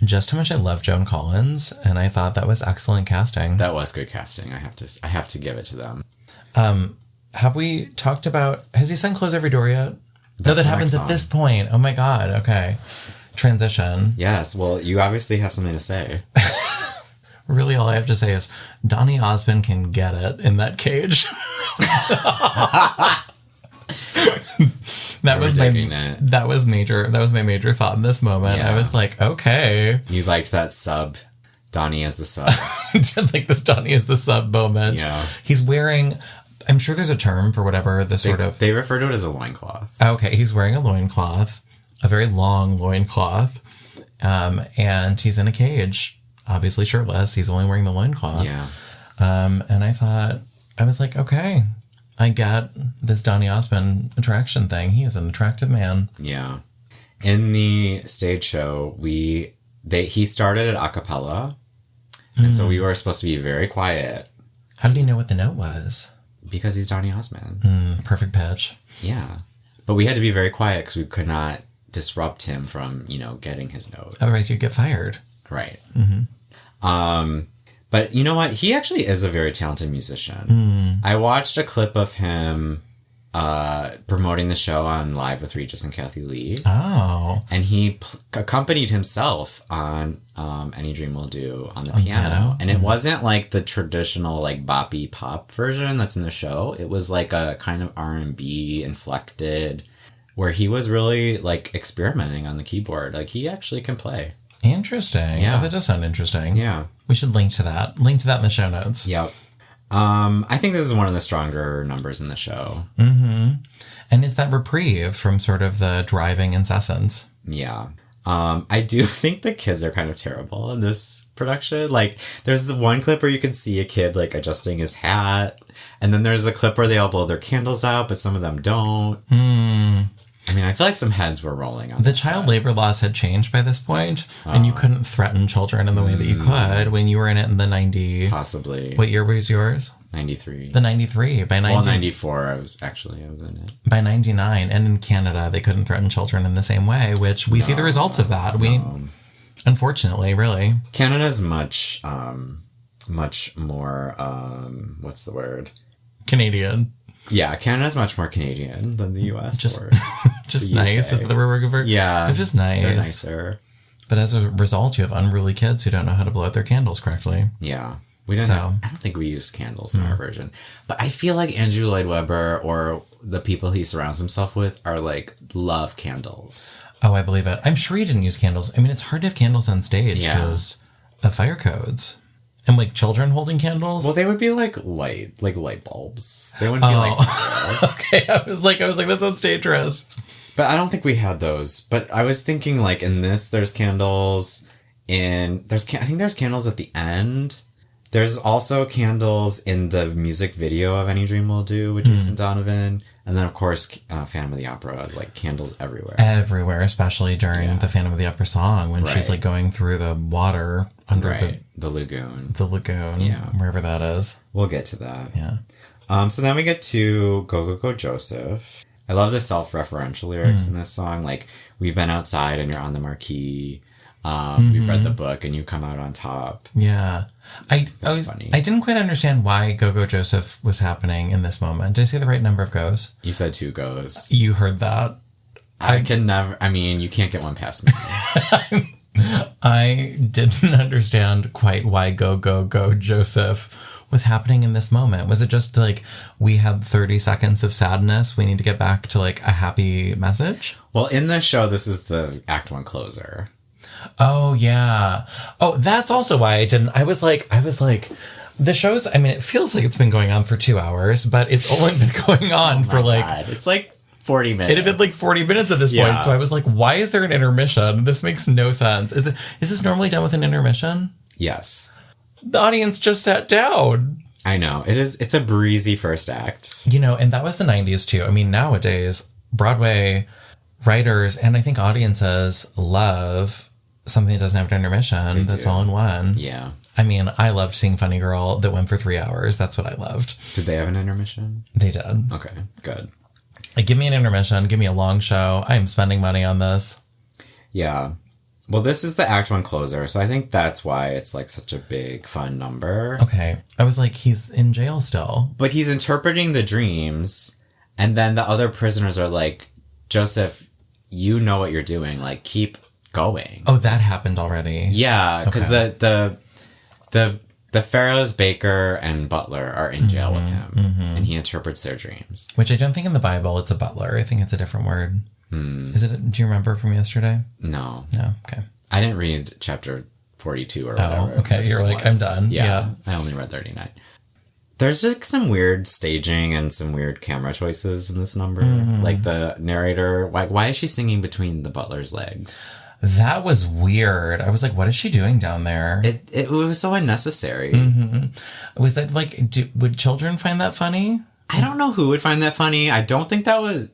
S2: Just how much I love Joan Collins, and I thought that was excellent casting.
S1: That was good casting. I have to give it to them.
S2: Have we talked about... Has he sung Close Every Door yet? No, that happens at this point. Oh my God. Okay. Transition.
S1: Yes. Well, you obviously have something to say.
S2: Really, all I have to say is Donny Osmond can get it in that cage. That was my major thought in this moment. Yeah. I was like, okay.
S1: You liked that sub. Donny as the sub.
S2: Like this Donny as the sub moment. Yeah. He's wearing... I'm sure there's a term for whatever
S1: They refer to it as a loincloth.
S2: Okay, he's wearing a loincloth, a very long loincloth, and he's in a cage, obviously shirtless. He's only wearing the loincloth.
S1: Yeah.
S2: And I was like, okay, I get this Donny Osmond attraction thing. He is an attractive man.
S1: Yeah. In the stage show, he started at a cappella, and so we were supposed to be very quiet.
S2: How did he know what the note was?
S1: Because he's Donny Osmond.
S2: Perfect pitch.
S1: Yeah. But we had to be very quiet because we could not disrupt him from, getting his note.
S2: Otherwise you'd get fired.
S1: Right. Mm-hmm. But you know what? He actually is a very talented musician. I watched a clip of him promoting the show on Live with Regis and Kathy Lee.
S2: Oh.
S1: And he accompanied himself on Any Dream Will Do on the piano. And it wasn't like the traditional like boppy pop version that's in the show. It was like a kind of R&B inflected where he was really like experimenting on the keyboard. Like he actually can play.
S2: Interesting.
S1: Yeah.
S2: Oh, that does sound interesting.
S1: Yeah.
S2: We should link to that. Link to that in the show notes.
S1: Yep. I think this is one of the stronger numbers in the show.
S2: Mm-hmm. And it's that reprieve from sort of the driving incessants.
S1: Yeah. I do think the kids are kind of terrible in this production. Like, there's the one clip where you can see a kid, like, adjusting his hat. And then there's a clip where they all blow their candles out, but some of them don't. I mean, I feel like some heads were rolling on
S2: the child labor laws had changed by this point, and you couldn't threaten children in the way that you could when you were in it in the 90s.
S1: Possibly.
S2: What year was yours?
S1: 93.
S2: The 93. By 90,
S1: well, 94, I was in it.
S2: By 99, and in Canada, they couldn't threaten children in the same way, which we see the results of that. Unfortunately, really.
S1: Canada's much more, what's the word?
S2: Canadian.
S1: Yeah, Canada's much more Canadian than the U.S.
S2: Just nice is the word for.
S1: Yeah.
S2: They're just nice.
S1: They're nicer.
S2: But as a result, you have unruly kids who don't know how to blow out their candles correctly.
S1: Yeah. I don't think we used candles in our version. But I feel like Andrew Lloyd Webber or the people he surrounds himself with are like, love candles.
S2: Oh, I believe it. I'm sure he didn't use candles. I mean, it's hard to have candles on stage because of fire codes. And like children holding candles?
S1: Well, they would be like light bulbs. They wouldn't be like fire.
S2: Okay, I was like, that sounds dangerous.
S1: But I don't think we had those. But I was thinking like in this, there's candles I think there's candles at the end. There's also candles in the music video of Any Dream Will Do with Jason Donovan. And then, of course, Phantom of the Opera has, like, candles everywhere.
S2: Everywhere, especially during the Phantom of the Opera song when she's, like, going through the water under
S1: the lagoon.
S2: The lagoon, wherever that is.
S1: We'll get to that.
S2: Yeah.
S1: So then we get to Go, Go, Go, Joseph. I love the self-referential lyrics in this song. Like, we've been outside and you're on the marquee. We've read the book and you come out on top.
S2: Yeah.
S1: That's funny.
S2: I didn't quite understand why Go Go Joseph was happening in this moment. Did I say the right number of goes?
S1: You said 2 goes.
S2: You heard that.
S1: You can't get one past me.
S2: I didn't understand quite why Go Go Go Joseph was happening in this moment. Was it just like, we had 30 seconds of sadness, we need to get back to like a happy message?
S1: Well, in the show, this is the Act 1 closer.
S2: Oh, yeah. Oh, that's also why I was like, the show's, I mean, it feels like it's been going on for 2 hours, but it's only been going on for like...
S1: God. It's like 40 minutes.
S2: It had been like 40 minutes at this point, so I was like, why is there an intermission? This makes no sense. Is this normally done with an intermission?
S1: Yes.
S2: The audience just sat down.
S1: I know. It's a breezy first act.
S2: You know, and that was the 90s too. I mean, nowadays, Broadway writers and I think audiences love something that doesn't have an intermission. That's all in one.
S1: Yeah.
S2: I mean, I loved seeing Funny Girl that went for 3 hours. That's what I loved.
S1: Did they have an intermission?
S2: They did.
S1: Okay, good.
S2: Like, give me an intermission. Give me a long show. I am spending money on this.
S1: Yeah. Well, this is the Act 1 closer, so I think that's why it's like such a big, fun number.
S2: Okay. I was like, he's in jail still.
S1: But he's interpreting the dreams, and then the other prisoners are like, Joseph, you know what you're doing. Like, keep going.
S2: Oh, that happened already.
S1: Yeah, because the Pharaoh's baker and butler are in jail with him, and he interprets their dreams.
S2: Which I don't think in the Bible it's a butler. I think it's a different word. Is it? Do you remember from yesterday?
S1: No.
S2: No. Okay.
S1: I didn't read chapter 42 or whatever.
S2: Oh, okay. You're like, I'm done. Yeah.
S1: I only read 39. There's like some weird staging and some weird camera choices in this number. Like the narrator, why is she singing between the butler's legs?
S2: That was weird. I was like, what is she doing down there?
S1: It was so unnecessary.
S2: Was that like, would children find that funny?
S1: I don't know who would find that funny. I don't think that was...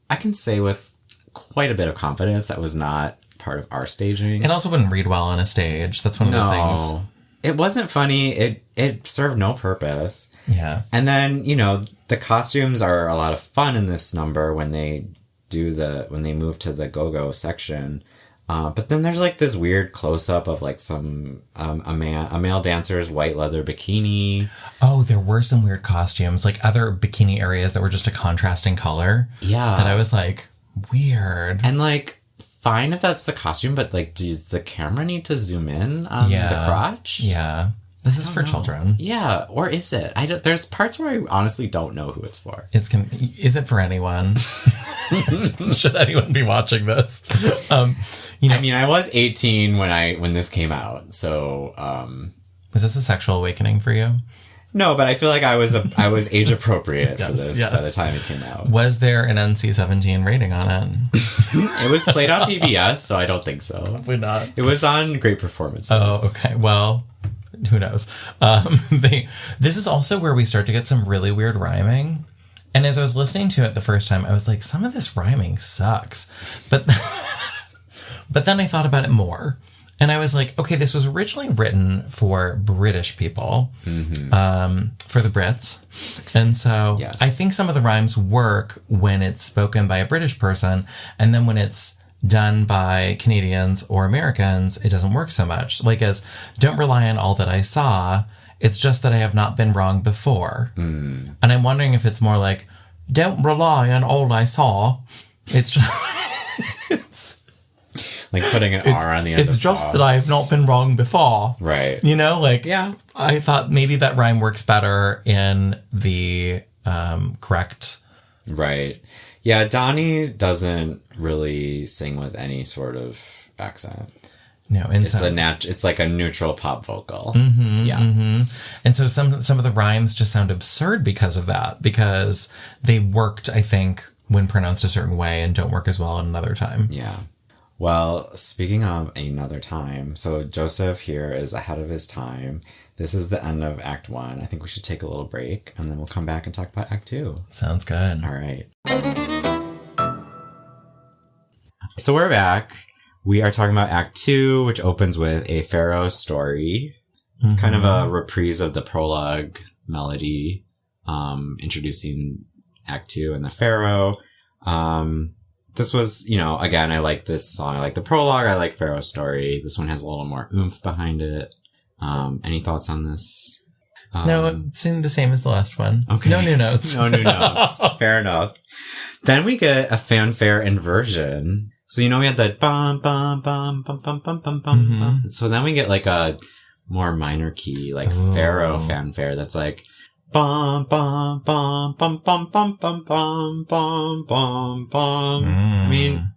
S1: I can say with quite a bit of confidence that was not part of our staging.
S2: It also wouldn't read well on a stage. That's one of those things.
S1: It wasn't funny. It served no purpose.
S2: Yeah.
S1: And then, the costumes are a lot of fun in this number when they move to the go-go section. But then there's like this weird close up of like some a male dancer's white leather bikini.
S2: Oh, there were some weird costumes, like other bikini areas that were just a contrasting color.
S1: Yeah,
S2: that I was like, weird.
S1: And like, fine if that's the costume, but like, does the camera need to zoom in on the crotch?
S2: Yeah, this is for children.
S1: Yeah, or is it? There's parts where I honestly don't know who it's for.
S2: Is it for anyone? Should anyone be watching this?
S1: I mean, I was 18 when this came out, so
S2: was this a sexual awakening for you?
S1: No, but I feel like I was age appropriate for this by the time it came out.
S2: Was there an NC-17 rating on it?
S1: It was played on PBS, so I don't think so.
S2: Probably not.
S1: It was on Great Performances.
S2: Oh, okay. Well, who knows? This is also where we start to get some really weird rhyming. And as I was listening to it the first time, I was like, some of this rhyming sucks. But then I thought about it more. And I was like, okay, this was originally written for British people, for the Brits. And so I think some of the rhymes work when it's spoken by a British person. And then when it's done by Canadians or Americans, it doesn't work so much. Like as, don't rely on all that I saw. It's just that I have not been wrong before. And I'm wondering if it's more like, don't rely on all I saw. It's just...
S1: like putting an R on the end of
S2: It's just that I have not been wrong before.
S1: Right.
S2: You know, like, I thought maybe that rhyme works better in the correct.
S1: Right. Yeah, Donny doesn't really sing with any sort of accent.
S2: No, and
S1: it's like a neutral pop vocal.
S2: And so some of the rhymes just sound absurd because of that, because they worked, I think, when pronounced a certain way and don't work as well another time.
S1: Yeah. Well, speaking of another time, so Joseph here is ahead of his time. This is the end of Act 1. I think we should take a little break, and then we'll come back and talk about Act 2.
S2: Sounds good.
S1: All right. So we're back. We are talking about Act 2, which opens with a pharaoh story. It's kind of a reprise of the prologue melody, introducing Act 2 and the pharaoh. This was, again, I like this song. I like the prologue. I like Pharaoh's story. This one has a little more oomph behind it. Any thoughts on this?
S2: No, it seemed the same as the last one.
S1: Okay.
S2: No new notes.
S1: No new notes. Fair enough. Then we get a fanfare inversion. So, we had the bum, bum, bum, bum, bum, bum, bum, bum, bum. So then we get like a more minor key, like Pharaoh fanfare that's like, bum, bum, bum, bum, bum, bum, bum, bum, bum, bum, bum. I mean,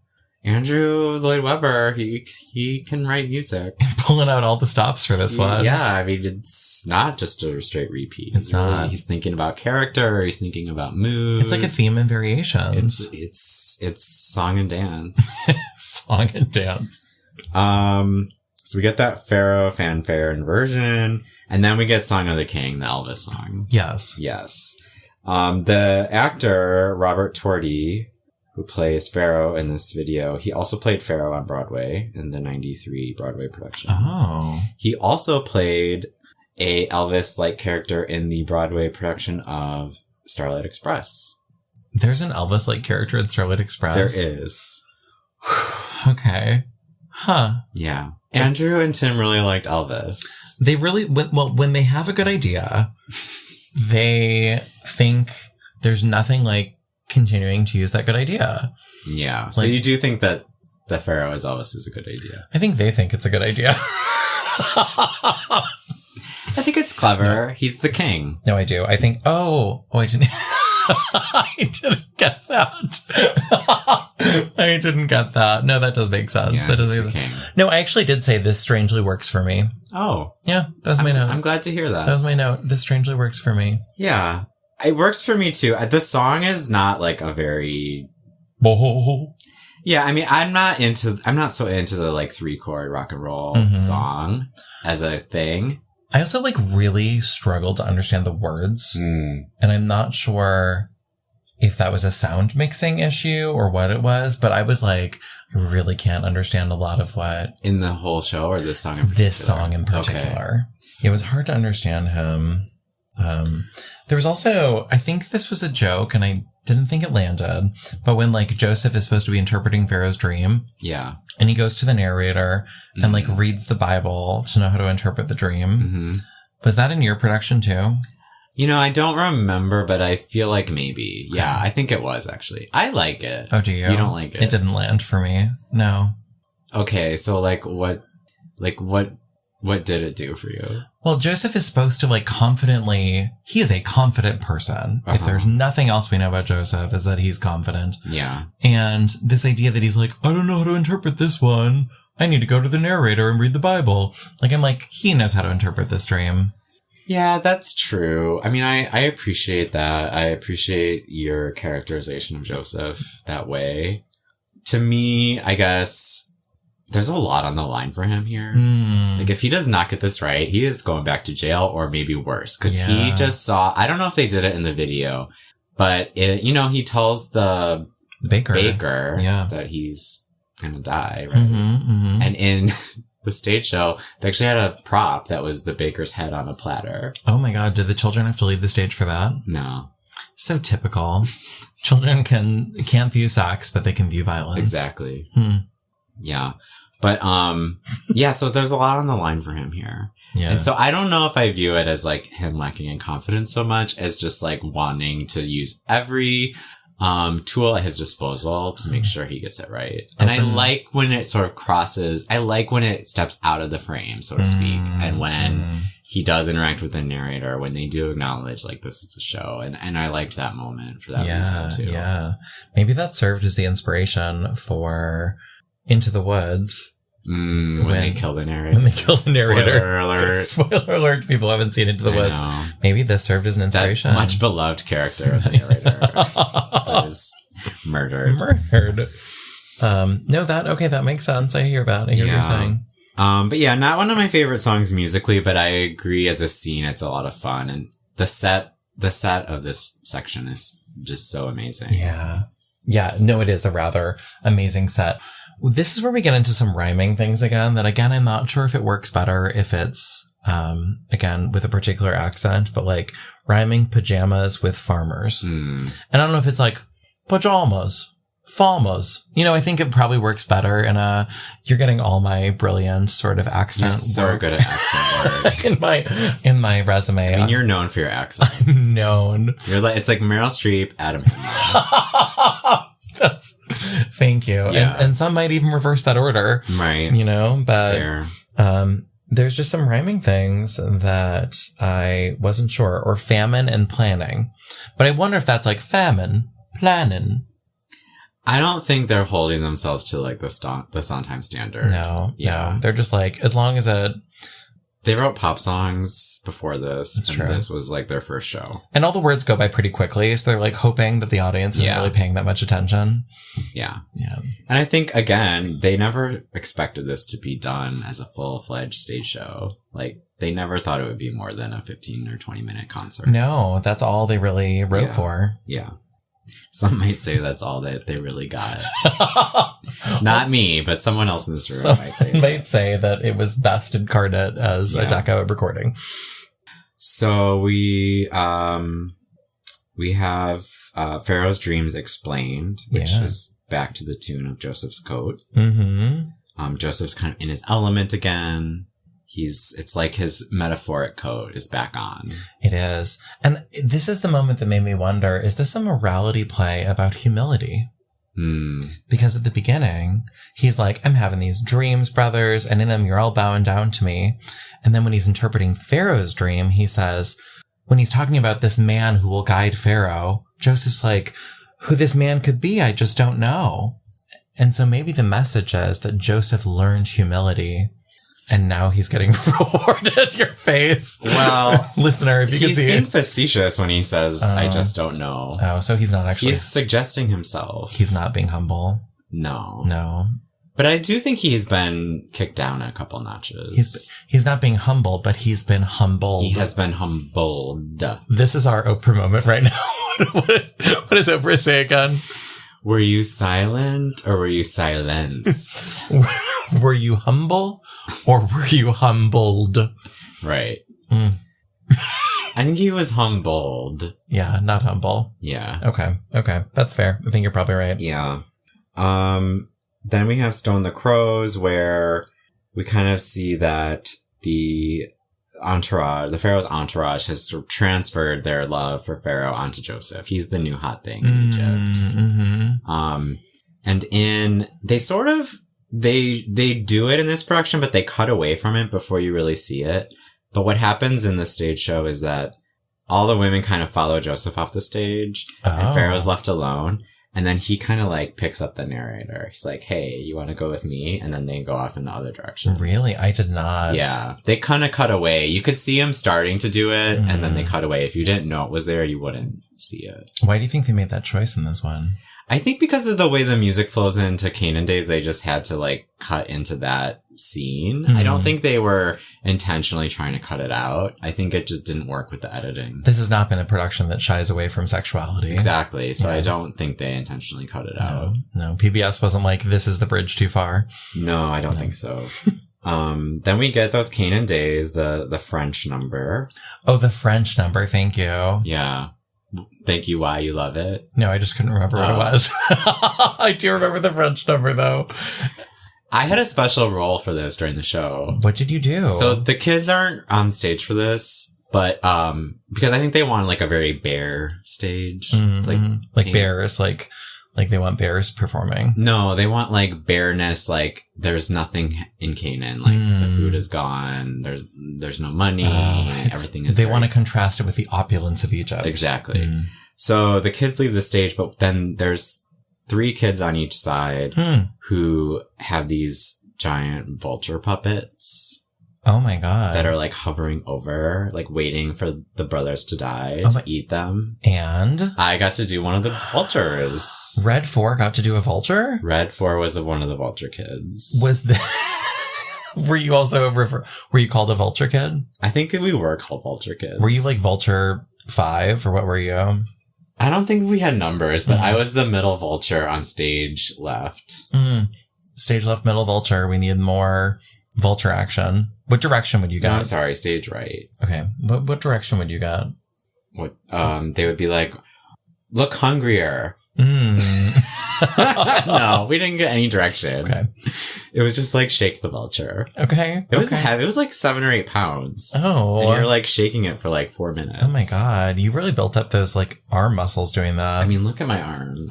S1: Andrew Lloyd Webber, he can write music.
S2: Pulling out all the stops for this one.
S1: Yeah, I mean, it's not just a straight repeat.
S2: It's not.
S1: He's thinking about character. He's thinking about mood.
S2: It's like a theme and variations.
S1: It's song and dance.
S2: Song and dance.
S1: So we get that Pharaoh fanfare inversion. And then we get Song of the King, the Elvis song.
S2: Yes.
S1: Yes. The actor, Robert Tordy, who plays Pharaoh in this video, he also played Pharaoh on Broadway in the 93 Broadway production.
S2: Oh.
S1: He also played a Elvis-like character in the Broadway production of Starlight Express.
S2: There's an Elvis-like character in Starlight Express?
S1: There is.
S2: Okay. Huh.
S1: Yeah. Andrew and Tim really liked Elvis.
S2: They really, when they have a good idea, they think there's nothing like continuing to use that good idea.
S1: Yeah. So you do think that the Pharaoh as Elvis is a good idea?
S2: I think they think it's a good idea.
S1: I think it's clever. No. He's the king.
S2: No, I do. I think, I didn't. I didn't get that. I didn't get that. No, that does make sense.
S1: Yeah,
S2: that does make sense. No, I actually did say this strangely works for me.
S1: Oh.
S2: Yeah, that was my note.
S1: I'm glad to hear that.
S2: That was my note. This strangely works for me.
S1: Yeah. It works for me too. The song is not like a very... Yeah, I mean, I'm not so into the like 3-chord rock and roll song as a thing.
S2: I also like really struggled to understand the words. And I'm not sure if that was a sound mixing issue or what it was, but I was like, I really can't understand a lot of what...
S1: In the whole show or this song in particular?
S2: This song in particular. Okay. It was hard to understand him. There was also, I think this was a joke, and I Didn't think it landed. But when, like, Joseph is supposed to be interpreting Pharaoh's dream.
S1: Yeah.
S2: And he goes to the narrator and, like, reads the Bible to know how to interpret the dream. Mm-hmm. Was that in your production, too?
S1: You know, I don't remember, but I feel like maybe. Yeah, I think it was, actually. I like it.
S2: Oh, do you?
S1: You don't like it?
S2: It didn't land for me. No.
S1: Okay, so, what did it do for you?
S2: Well, Joseph is supposed to, like, he is a confident person. If there's nothing else we know about Joseph, is that he's confident.
S1: Yeah.
S2: And this idea that he's like, I don't know how to interpret this one. I need to go to the narrator and read the Bible. Like, I'm like, he knows how to interpret this dream.
S1: Yeah, that's true. I mean, I appreciate that. I appreciate your characterization of Joseph that way. To me, I guess there's a lot on the line for him here. Like, if he does not get this right, he is going back to jail or maybe worse. Because he just saw, I don't know if they did it in the video, but he tells the baker that he's going to die, right? And in the stage show, they actually had a prop that was the baker's head on a platter.
S2: Oh my God. Did the children have to leave the stage for that?
S1: No.
S2: So typical. Children can't view sex, but they can view violence.
S1: Exactly. Yeah. But, so there's a lot on the line for him here. Yeah. And so I don't know if I view it as, like, him lacking in confidence so much as just, like, wanting to use every tool at his disposal to make sure he gets it right. And I like when it sort of I like when it steps out of the frame, so to speak. And when he does interact with the narrator, when they do acknowledge, like, this is a show. And I liked that moment for that reason, too.
S2: Yeah. Maybe that served as the inspiration for Into the Woods.
S1: When they kill the narrator.
S2: Spoiler
S1: alert.
S2: Spoiler alert. People haven't seen Into the Woods. Maybe this served as an inspiration.
S1: That much beloved character of the narrator that is murdered.
S2: That makes sense. I hear that. I hear what you're saying.
S1: But yeah, not one of my favorite songs musically, but I agree as a scene, it's a lot of fun. And the set of this section is just so amazing.
S2: Yeah. Yeah. No, it is a rather amazing set. This is where we get into some rhyming things again, that again, I'm not sure if it works better if it's, again, with a particular accent, but like rhyming pajamas with farmers. And I don't know if it's like pajamas, farmers. I think it probably works better you're getting all my brilliant sort of accent
S1: You're so
S2: work
S1: good at accent work.
S2: in my resume.
S1: I mean, you're known for your accents.
S2: I'm known.
S1: It's like Meryl Streep, Adam Sandler.
S2: Thank you.
S1: Yeah.
S2: And some might even reverse that order.
S1: Right.
S2: But
S1: Fair.
S2: There's just some rhyming things that I wasn't sure, or famine and planning. But I wonder if that's like famine, planning.
S1: I don't think they're holding themselves to like the Sondheim standard.
S2: No. They're just like, as long as
S1: they wrote pop songs before this.
S2: That's true.
S1: This was like their first show.
S2: And all the words go by pretty quickly. So they're like hoping that the audience isn't really paying that much attention.
S1: Yeah.
S2: Yeah.
S1: And I think, again, they never expected this to be done as a full-fledged stage show. Like, they never thought it would be more than a 15 or 20-minute concert.
S2: No, that's all they really wrote for.
S1: Yeah. Some might say that's all that they really got. Not me, but someone else in this room might say that it was best incarnate as a Deco recording. So we have Pharaoh's Dreams Explained, which is back to the tune of Joseph's Coat. Joseph's kind of in his element again. It's like his metaphoric coat is back on.
S2: It is. And this is the moment that made me wonder, is this a morality play about humility? Because at the beginning, he's like, I'm having these dreams, brothers, and in them you're all bowing down to me. And then when he's interpreting Pharaoh's dream, he says, when he's talking about this man who will guide Pharaoh, Joseph's like, who this man could be, I just don't know. And so maybe the message is that Joseph learned humility. And now he's getting rewarded. Your face.
S1: Well,
S2: listener, if you can see it.
S1: He's being facetious when he says, I just don't know.
S2: Oh, so he's not actually.
S1: He's suggesting himself.
S2: He's not being humble.
S1: No. But I do think he's been kicked down a couple notches.
S2: He's not being humble, but he's been humbled.
S1: He has been humbled.
S2: This is our Oprah moment right now. What does Oprah say again?
S1: Were you silent or were you silenced?
S2: Were you humble or were you humbled?
S1: Right. I think he was humbled.
S2: Yeah, not humble.
S1: Yeah.
S2: Okay. That's fair. I think you're probably right.
S1: Yeah. Then we have Stone the Crows, where we kind of see that the Pharaoh's entourage has sort of transferred their love for Pharaoh onto Joseph. He's the new hot thing in Egypt.
S2: Mm-hmm.
S1: And they do it in this production, but they cut away from it before you really see it. But what happens in the stage show is that all the women kind of follow Joseph off the stage, and Pharaoh's left alone. And then he kind of like picks up the narrator. He's like, hey, you want to go with me? And then they go off in the other direction.
S2: Really? I did not.
S1: Yeah. They kind of cut away. You could see him starting to do it, and then they cut away. If you didn't know it was there, you wouldn't see it.
S2: Why do you think they made that choice in this one?
S1: I think because of the way the music flows into Canaan Days, they just had to like cut into that scene. I don't think they were intentionally trying to cut it out. I think it just didn't work with the editing.
S2: This has not been a production that shies away from sexuality.
S1: Exactly. So I don't think they intentionally cut it out.
S2: No, PBS wasn't like, this is the bridge too far.
S1: No, I don't think so. Then we get those Canaan Days, the French number.
S2: Oh, the French number. Thank you.
S1: Yeah. Thank you. Why you love it?
S2: No, I just couldn't remember what it was. I do remember the French number though.
S1: I had a special role for this during the show.
S2: What did you do?
S1: So the kids aren't on stage for this, but because I think they want like a very bare stage. It's
S2: like bears, like they want bears performing.
S1: No, they want like bareness, like there's nothing in Canaan, like the food is gone, there's no money, everything is.
S2: They want to contrast it with the opulence of Egypt.
S1: Exactly. So the kids leave the stage, but then there's 3 kids on each side who have these giant vulture puppets.
S2: Oh my God.
S1: That are like hovering over, like waiting for the brothers to die to eat them.
S2: And
S1: I got to do one of the vultures.
S2: Red 4 got to do a vulture?
S1: Red 4 was one of the vulture kids.
S2: Was the were you also were you called a vulture kid?
S1: I think we were called vulture kids.
S2: Were you like vulture 5 or what were you?
S1: I don't think we had numbers, but I was the middle vulture on stage left.
S2: Stage left, middle vulture. We need more vulture action. What direction would you go?
S1: No, I'm sorry, stage right.
S2: Okay. What direction would you go?
S1: What? They would be like, look hungrier. No, we didn't get any direction.
S2: Okay.
S1: It was just like shake the vulture.
S2: Okay.
S1: It was heavy. It was like 7 or 8 pounds.
S2: Oh.
S1: And you're like shaking it for like 4 minutes.
S2: Oh my God. You really built up those like arm muscles doing that.
S1: I mean, look at my arms.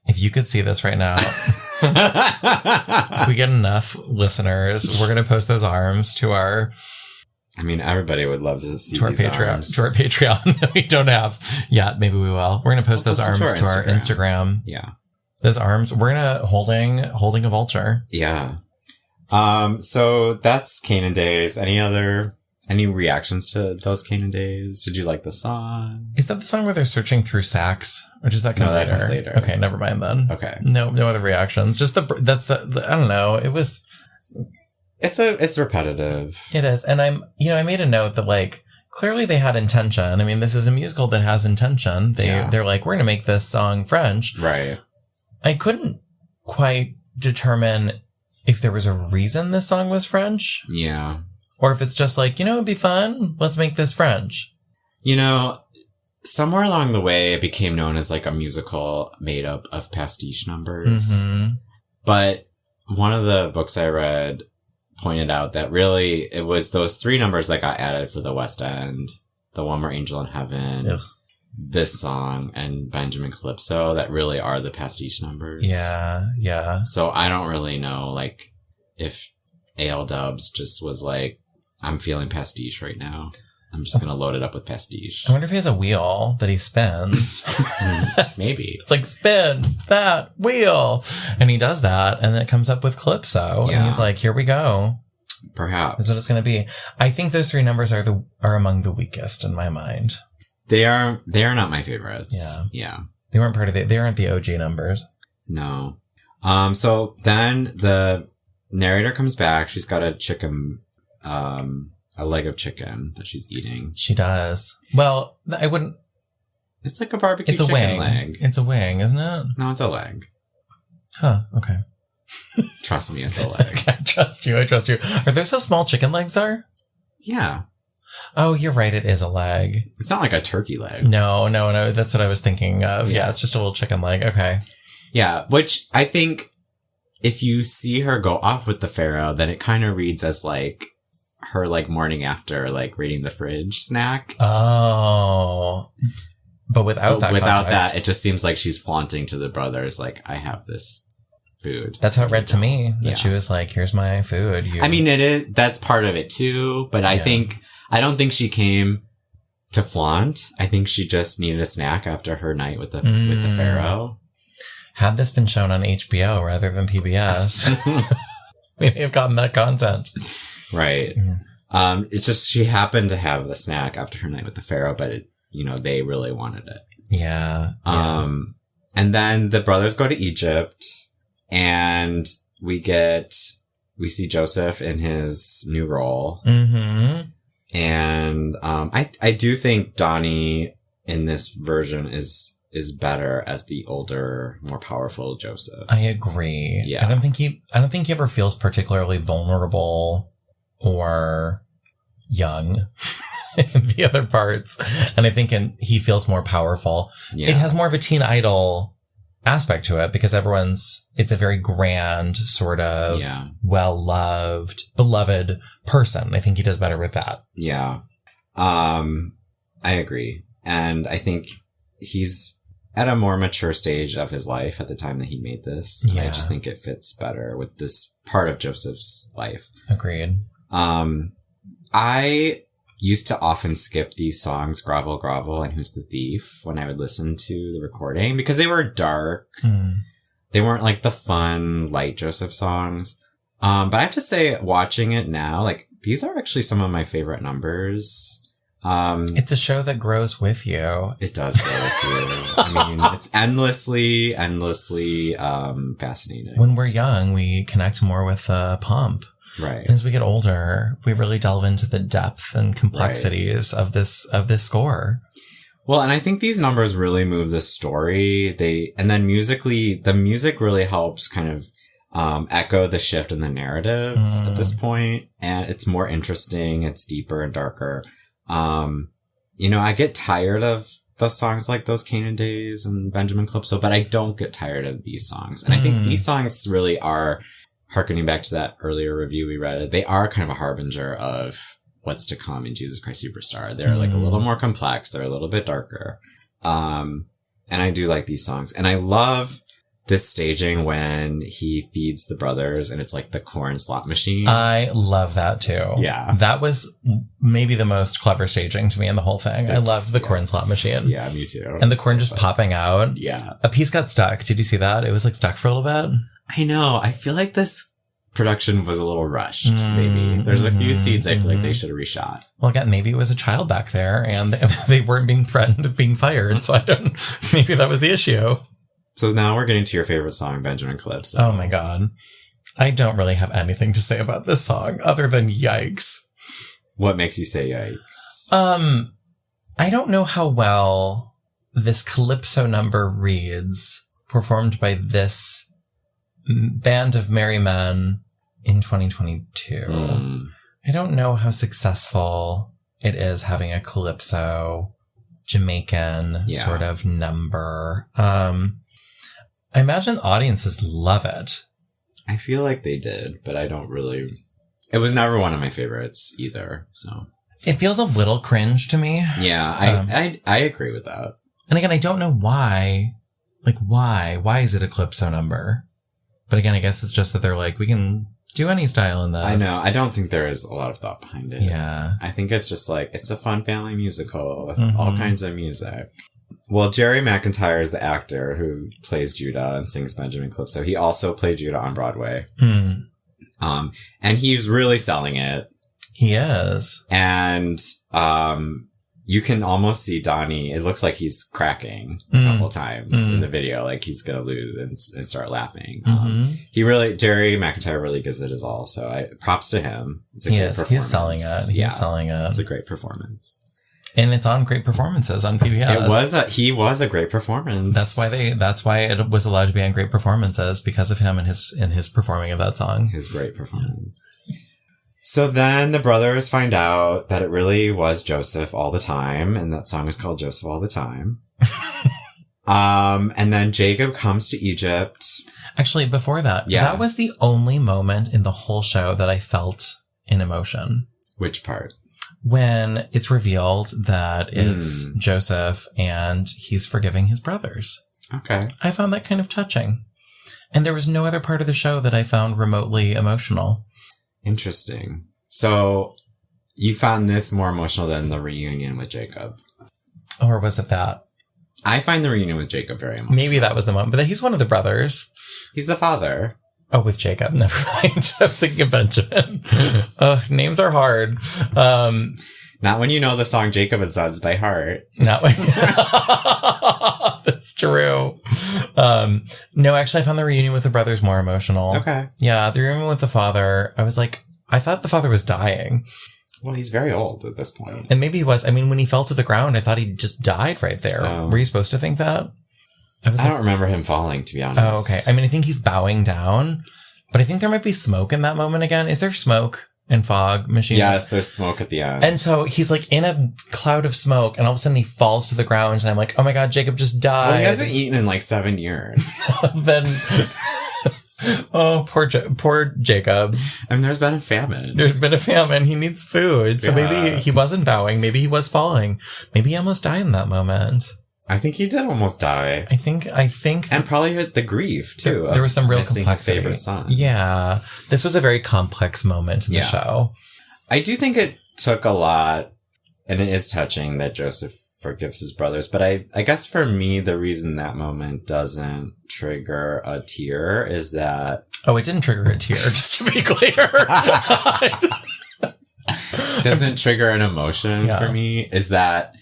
S2: If you could see this right now, if we get enough listeners, we're going to post those arms to our...
S1: I mean, everybody would love to see
S2: to our Patreon.
S1: Arms.
S2: To our Patreon that we don't have yet. Maybe we will. We're going to post those arms to our Instagram.
S1: Yeah.
S2: Those arms. We're going to holding a vulture.
S1: Yeah. So that's Canaan Days. Any reactions to those Canaan Days? Did you like the song?
S2: Is that the song where they're searching through sacks? Or does that come later?
S1: That comes later.
S2: Okay, never mind then.
S1: Okay.
S2: No other reactions. Just I don't know. It was...
S1: It's repetitive.
S2: It is. And I made a note that like, clearly they had intention. I mean, this is a musical that has intention. They're like, we're going to make this song French.
S1: Right.
S2: I couldn't quite determine if there was a reason this song was French.
S1: Yeah.
S2: Or if it's just like, it'd be fun. Let's make this French.
S1: Somewhere along the way, it became known as like a musical made up of pastiche numbers. But one of the books I read pointed out that really it was those 3 numbers that got added for the West End. The one where Angel in Heaven, this song, and Benjamin Calypso that really are the pastiche numbers.
S2: Yeah, yeah.
S1: So I don't really know, like, if A.L. Dubs just was like, I'm feeling pastiche right now. I'm just going to load it up with pastiche.
S2: I wonder if he has a wheel that he spins.
S1: Maybe.
S2: It's like, spin that wheel. And he does that. And then it comes up with Calypso. Yeah. And he's like, here we go.
S1: Perhaps.
S2: That's what it's going to be. I think those 3 numbers are among the weakest in my mind.
S1: They are not my favorites.
S2: Yeah.
S1: Yeah.
S2: They weren't they aren't the OG numbers.
S1: No. So then the narrator comes back. She's got a chicken, a leg of chicken that she's eating.
S2: She does. Well, I wouldn't.
S1: It's like a barbecue
S2: chicken
S1: wing. Leg.
S2: It's a wing, isn't it?
S1: No, it's a leg.
S2: Huh. Okay.
S1: Trust me, it's a leg.
S2: Okay, I trust you. Are those how small chicken legs are?
S1: Yeah.
S2: Oh, you're right. It is a leg.
S1: It's not like a turkey leg.
S2: No. That's what I was thinking of. Yeah, it's just a little chicken leg. Okay.
S1: Yeah, which I think if you see her go off with the pharaoh, then it kind of reads as like her like morning after like raiding the fridge snack.
S2: Oh. But without
S1: that, it just seems like she's flaunting to the brothers, like, I have this food.
S2: That's how it read to me. That she was like, here's my food.
S1: I mean, that's part of it too, but I don't think she came to flaunt. I think she just needed a snack after her night with the pharaoh.
S2: Had this been shown on HBO rather than PBS, we may have gotten that content. Right.
S1: Yeah. It's just she happened to have the snack after her night with the pharaoh, but they really wanted it.
S2: Yeah.
S1: And then the brothers go to Egypt, and we see Joseph in his new role. Mm-hmm. And I do think Donny in this version is better as the older, more powerful Joseph.
S2: I agree.
S1: Yeah.
S2: I don't think he ever feels particularly vulnerable or young in the other parts. And I think he feels more powerful. Yeah. It has more of a teen idol aspect to it because it's a very grand, sort of well-loved, beloved person. I think he does better with that.
S1: Yeah. I agree. And I think he's at a more mature stage of his life at the time that he made this. Yeah. I just think it fits better with this part of Joseph's life.
S2: Agreed.
S1: I used to often skip these songs, Grovel, Grovel, and Who's the Thief, when I would listen to the recording because they were dark. They weren't like the fun, light Joseph songs. But I have to say, watching it now, like, these are actually some of my favorite numbers.
S2: It's a show that grows with you.
S1: It does grow with you. I mean, it's endlessly fascinating.
S2: When we're young, we connect more with Pomp.
S1: Right.
S2: And as we get older, we really delve into the depth and complexities of this score.
S1: Well, and I think these numbers really move the story. And then musically, the music really helps kind of echo the shift in the narrative at this point. And it's more interesting. It's deeper and darker. I get tired of those songs like those Canaan Days and Benjamin Calypso, but I don't get tired of these songs. And I think these songs really are, hearkening back to that earlier review we read, they are kind of a harbinger of what's to come in Jesus Christ Superstar. They're like a little more complex. They're a little bit darker. And I do like these songs. And I love this staging when he feeds the brothers and it's like the corn slot machine.
S2: I love that too.
S1: Yeah.
S2: That was maybe the most clever staging to me in the whole thing. I loved the corn slot machine.
S1: Yeah, me too.
S2: And the corn just popping out.
S1: Yeah.
S2: A piece got stuck. Did you see that? It was like stuck for a little bit.
S1: I know. I feel like this production was a little rushed, maybe. There's a few scenes I feel like they should have reshot.
S2: Well, again, maybe it was a child back there and they weren't being threatened of being fired. So maybe that was the issue.
S1: So now we're getting to your favorite song, Benjamin Calypso.
S2: Oh my God. I don't really have anything to say about this song other than yikes.
S1: What makes you say yikes?
S2: I don't know how well this Calypso number reads, performed by this band of merry men in 2022. I don't know how successful it is having a Calypso Jamaican sort of number. I imagine audiences love it.
S1: I feel like they did, but I don't really. It was never one of my favorites either, so.
S2: It feels a little cringe to me.
S1: Yeah, I agree with that.
S2: And again, I don't know why. Like, why? Why is it a Calypso number? But again, I guess it's just that they're like, we can do any style in this.
S1: I know. I don't think there is a lot of thought behind it.
S2: Yeah.
S1: I think it's just like, it's a fun family musical with all kinds of music. Well, Jerry McIntyre is the actor who plays Judah and sings Benjamin Calypso. He also played Judah on Broadway. And he's really selling it.
S2: He is.
S1: And you can almost see Donny. It looks like he's cracking a couple times in the video. Like he's going to lose and start laughing. Jerry McIntyre really gives it his all. So props to him. It's a great performance.
S2: He's selling it. He's selling it.
S1: It's a great performance.
S2: And it's on Great Performances on PBS.
S1: He was a great performance.
S2: That's why it was allowed to be on Great Performances, because of him and his performing of that song.
S1: His great performance. So then the brothers find out that it really was Joseph all the time, and that song is called Joseph All the Time. And then Jacob comes to Egypt.
S2: Actually, before that, that was the only moment in the whole show that I felt an emotion.
S1: Which part?
S2: When it's revealed that it's Joseph and he's forgiving his brothers.
S1: Okay.
S2: I found that kind of touching. And there was no other part of the show that I found remotely emotional.
S1: Interesting. So you found this more emotional than the reunion with Jacob?
S2: Or was it that?
S1: I find the reunion with Jacob very emotional.
S2: Maybe that was the moment. But he's one of the brothers.
S1: He's the father.
S2: Oh, with Jacob. Never mind. I was thinking of Benjamin. Names are hard.
S1: Not when you know the song Jacob and Sons by heart.
S2: Not when... That's true. No, actually, I found the reunion with the brothers more emotional.
S1: Okay.
S2: Yeah, the reunion with the father, I was like, I thought the father was dying.
S1: Well, he's very old at this point.
S2: And maybe he was. I mean, when he fell to the ground, I thought he just died right there. Oh. Were you supposed to think that?
S1: I don't remember him falling, to be honest.
S2: Oh, okay. I mean, I think he's bowing down, but I think there might be smoke in that moment again. Is there smoke and fog machine?
S1: Yes, there's smoke at the end.
S2: And so he's like in a cloud of smoke, and all of a sudden he falls to the ground, and I'm like, oh my God, Jacob just died.
S1: Well, he hasn't eaten in like 7 years.
S2: Then... Oh, poor Jacob.
S1: I mean, there's been a famine.
S2: There's been a famine. He needs food. So maybe he wasn't bowing. Maybe he was falling. Maybe he almost died in that moment.
S1: I think he did almost die.
S2: I think.
S1: And probably the grief, too.
S2: There was some real complexity.
S1: His favorite son.
S2: Yeah. This was a very complex moment in the show.
S1: I do think it took a lot, and it is touching that Joseph forgives his brothers. But I guess for me, the reason that moment doesn't trigger a tear is that...
S2: Oh, it didn't trigger a tear, just to be clear.
S1: Doesn't trigger an emotion for me, is that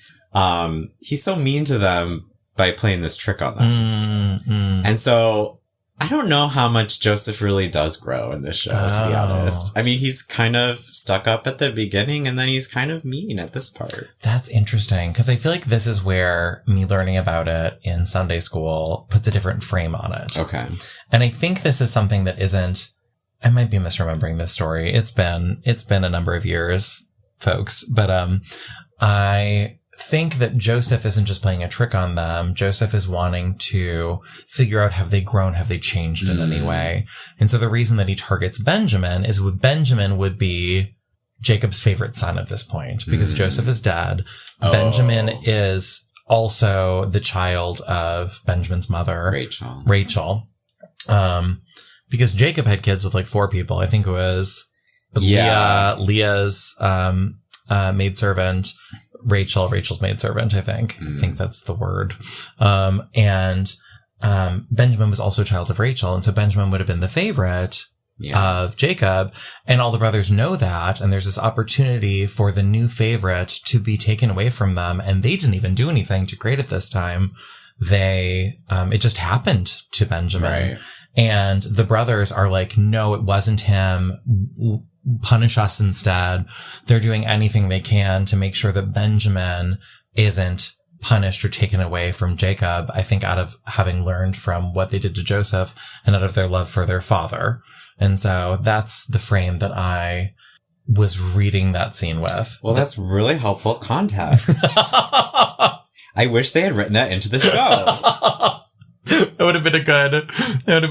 S1: he's so mean to them by playing this trick on them. And so I don't know how much Joseph really does grow in this show, to be honest. I mean, he's kind of stuck up at the beginning, and then he's kind of mean at this part. That's
S2: interesting, because I feel like this is where me learning about it in Sunday school puts a different frame on it.
S1: Okay.
S2: And I think this is something that isn't... I might be misremembering this story. It's been a number of years, folks. But I think that Joseph isn't just playing a trick on them. Joseph is wanting to figure out, have they grown? Have they changed in any way? And so the reason that he targets Benjamin is Benjamin would be Jacob's favorite son at this point, because Joseph is dead. Oh. Benjamin is also the child of Benjamin's mother, Rachel. Because Jacob had kids with like 4 people. I think it was Leah's maidservant, Rachel's maidservant, I think. I think that's the word. And Benjamin was also a child of Rachel. And so Benjamin would have been the favorite of Jacob. And all the brothers know that. And there's this opportunity for the new favorite to be taken away from them. And they didn't even do anything to create it this time. It just happened to Benjamin.
S1: Right.
S2: And the brothers are like, no, it wasn't him. Punish us instead. They're doing anything they can to make sure that Benjamin isn't punished or taken away from Jacob, I think out of having learned from what they did to Joseph and out of their love for their father. And so that's the frame that I was reading that scene with.
S1: Well, that's really helpful context. I wish they had written that into the show.
S2: That would have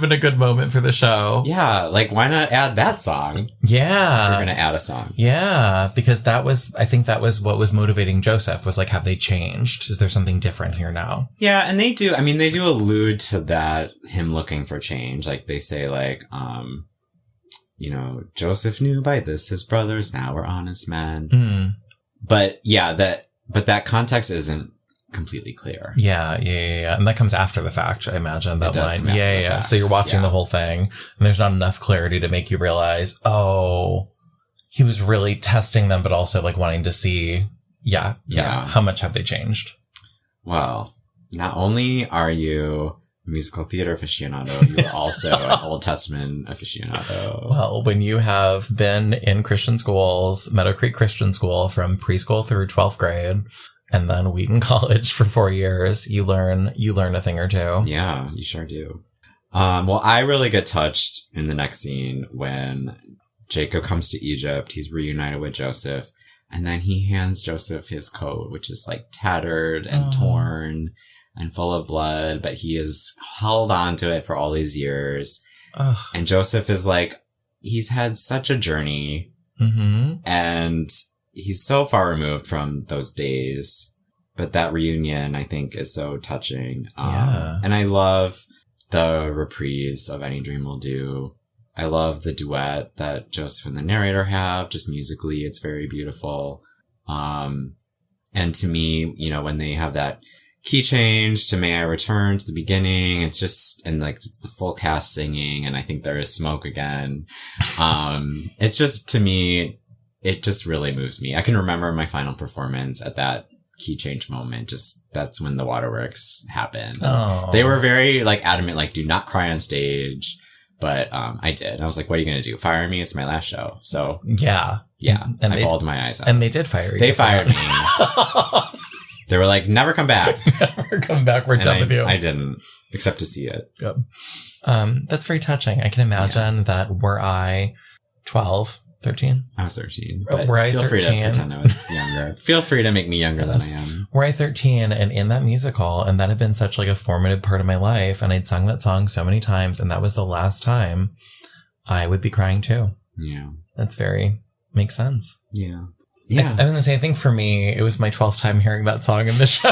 S2: been a good moment for the show.
S1: Yeah, like why not add that song?
S2: Yeah.
S1: We're going to add a song.
S2: Yeah, because I think that was what was motivating Joseph, was like, have they changed? Is there something different here now?
S1: Yeah, and they do allude to that, him looking for change. Like they say like, Joseph knew by this his brothers now were honest men. But yeah, that context isn't completely clear.
S2: Yeah. And that comes after the fact, I imagine, that line. Yeah. So you're watching the whole thing, and there's not enough clarity to make you realize, oh, he was really testing them, but also like wanting to see, how much have they changed?
S1: Well, not only are you a musical theater aficionado, you're also an Old Testament aficionado.
S2: Well, when you have been in Christian schools, Meadow Creek Christian School from preschool through 12th grade, and then Wheaton College for 4 years, you learn a thing or two.
S1: Yeah, you sure do. Well, I really get touched in the next scene when Jacob comes to Egypt. He's reunited with Joseph. And then he hands Joseph his coat, which is like tattered and torn and full of blood, but he has held on to it for all these years.
S2: Ugh.
S1: And Joseph is like, he's had such a journey and he's so far removed from those days. But that reunion, I think, is so touching. And I love the reprise of Any Dream Will Do. I love the duet that Joseph and the narrator have. Just musically, it's very beautiful. And to me, you know, when they have that key change to May I Return to the beginning, it's just, and like, it's the full cast singing, and I think there is smoke again. It's just, to me, it just really moves me. I can remember my final performance at that key change moment. Just, that's when the waterworks happened.
S2: Oh.
S1: They were very, like, adamant, like, do not cry on stage. But, I did. I was like, what are you going to do? Fire me? It's my last show. So.
S2: Yeah.
S1: And I bawled my eyes out.
S2: And they did fire you.
S1: They fired me. They were like, never come back.
S2: Never come back. We're done with you.
S1: I didn't, except to see it.
S2: Yep. That's very touching. I can imagine that were I 12, 13?
S1: I was 13. But
S2: were I
S1: feel
S2: 13?
S1: free to pretend I was younger. Feel free to make me younger than I am.
S2: Were I 13 and in that musical, and that had been such like a formative part of my life, and I'd sung that song so many times, and that was the last time, I would be crying too.
S1: Yeah.
S2: Makes sense.
S1: Yeah.
S2: Yeah. I was going to say, I think for me, it was my 12th time hearing that song in the show.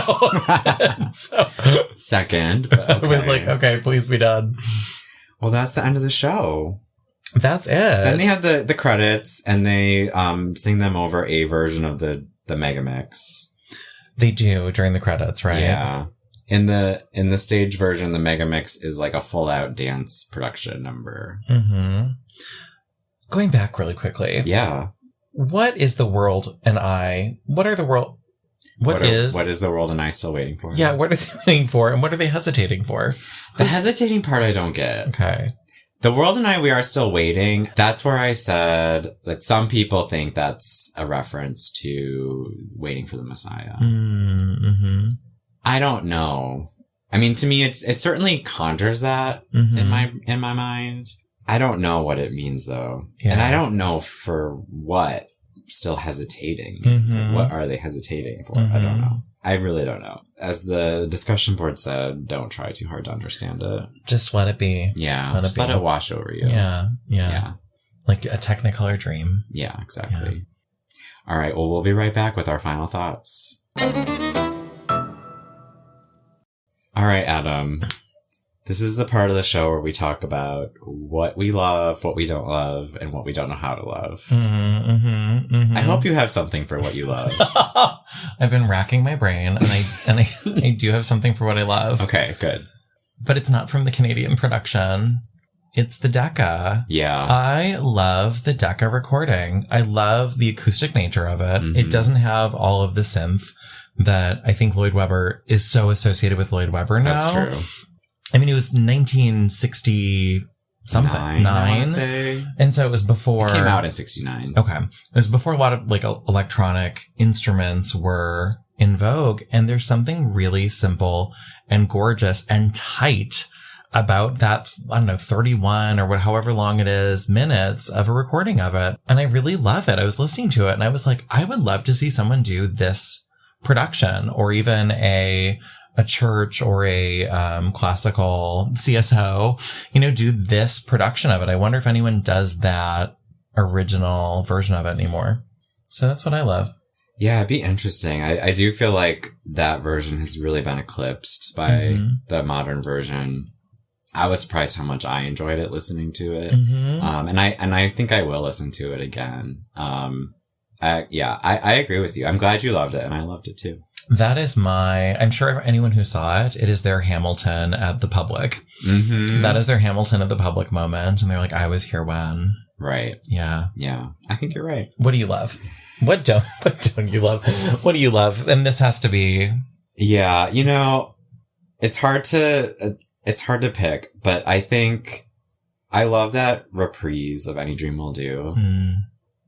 S2: So,
S1: second. But okay.
S2: I was like, okay, please be done.
S1: Well, that's the end of the show.
S2: That's it.
S1: Then they have the credits, and they sing them over a version of the mega mix.
S2: They do during the credits, right?
S1: Yeah. In the stage version, the mega mix is like a full out dance production number.
S2: Mm-hmm. Going back really quickly.
S1: Yeah.
S2: What is the world and I? What are the world? What is
S1: the world and I still waiting for?
S2: Yeah, what are they waiting for, and what are they hesitating for?
S1: The hesitating part I don't get.
S2: Okay.
S1: The world and I, we are still waiting. That's where I said that some people think that's a reference to Waiting for the Messiah.
S2: Mm-hmm.
S1: I don't know. I mean, to me, it certainly conjures that in my mind. I don't know what it means though. Yeah. And I don't know for what still hesitating means. Like, what are they hesitating for? I don't know. I really don't know. As the discussion board said, don't try too hard to understand it.
S2: Just let it be.
S1: Yeah. Just let it wash over you.
S2: Yeah. Like a Technicolor dream.
S1: Yeah, exactly. Yeah. All right. Well, we'll be right back with our final thoughts. All right, Adam. This is the part of the show where we talk about what we love, what we don't love, and what we don't know how to love. I hope you have something for what you love.
S2: I've been racking my brain, and I do have something for what I love.
S1: Okay, good.
S2: But it's not from the Canadian production. It's the Decca.
S1: Yeah.
S2: I love the Decca recording. I love the acoustic nature of it. It doesn't have all of the synth that I think Lloyd Webber is so associated with Lloyd Webber now.
S1: That's true.
S2: I mean, it was 1960 something. Nine. And so it was before.
S1: It came out in 69.
S2: Okay. It was before a lot of like electronic instruments were in vogue. And there's something really simple and gorgeous and tight about that, I don't know, 31 or however long it is, minutes of a recording of it. And I really love it. I was listening to it and I was like, I would love to see someone do this production, or even a church or a classical CSO, do this production of it. I wonder if anyone does that original version of it anymore. So that's what I love.
S1: Yeah, it'd be interesting. I do feel like that version has really been eclipsed by the modern version. I was surprised how much I enjoyed it listening to it. And I think I will listen to it again. I agree with you. I'm glad you loved it, and I loved it too.
S2: That is I'm sure anyone who saw it, it is their Hamilton at the Public. That is their Hamilton at the Public moment. And they're like, I was here when.
S1: Right.
S2: Yeah.
S1: Yeah. I think you're right.
S2: What do you love? What don't you love? What do you love? And this has to be.
S1: Yeah. It's hard to pick, but I think I love that reprise of Any Dream Will Do.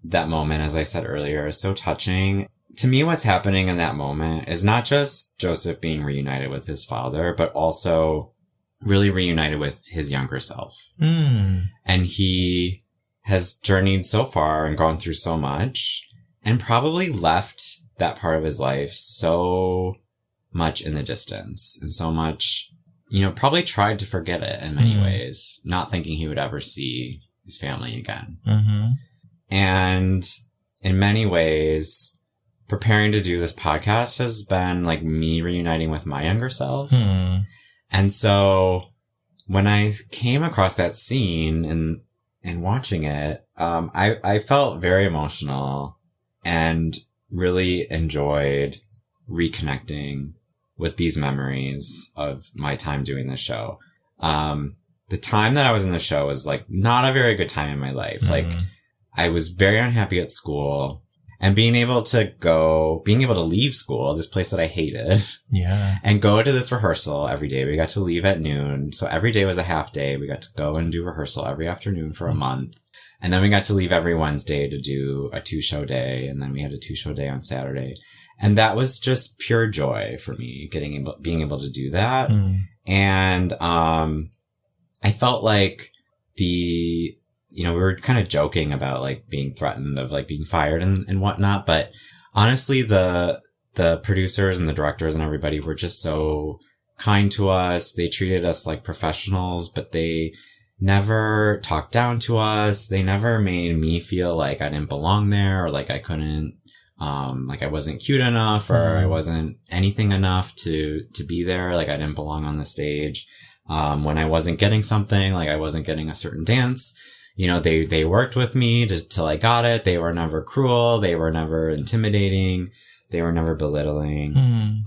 S1: That moment, as I said earlier, is so touching. To me, what's happening in that moment is not just Joseph being reunited with his father, but also really reunited with his younger self. And he has journeyed so far and gone through so much and probably left that part of his life so much in the distance and so much, probably tried to forget it in many ways, not thinking he would ever see his family again.
S2: Mm-hmm.
S1: And in many ways, preparing to do this podcast has been like me reuniting with my younger self. And so when I came across that scene and watching it, I felt very emotional and really enjoyed reconnecting with these memories of my time doing this show. The time that I was in the show was like not a very good time in my life. Like I was very unhappy at school, and being able to leave school, this place that I hated, and go to this rehearsal every day. We got to leave at noon. So every day was a half day. We got to go and do rehearsal every afternoon for a month. And then we got to leave every Wednesday to do a 2-show day. And then we had a 2-show day on Saturday. And that was just pure joy for me, being able to do that. And, I felt like we were kind of joking about like being threatened of like being fired and whatnot. But honestly, the producers and the directors and everybody were just so kind to us. They treated us like professionals, but they never talked down to us. They never made me feel like I didn't belong there or like I couldn't, like I wasn't cute enough or I wasn't anything enough to be there. Like I didn't belong on the stage. When I wasn't getting something, like I wasn't getting a certain dance, they worked with me till I got it. They were never cruel. They were never intimidating. They were never belittling.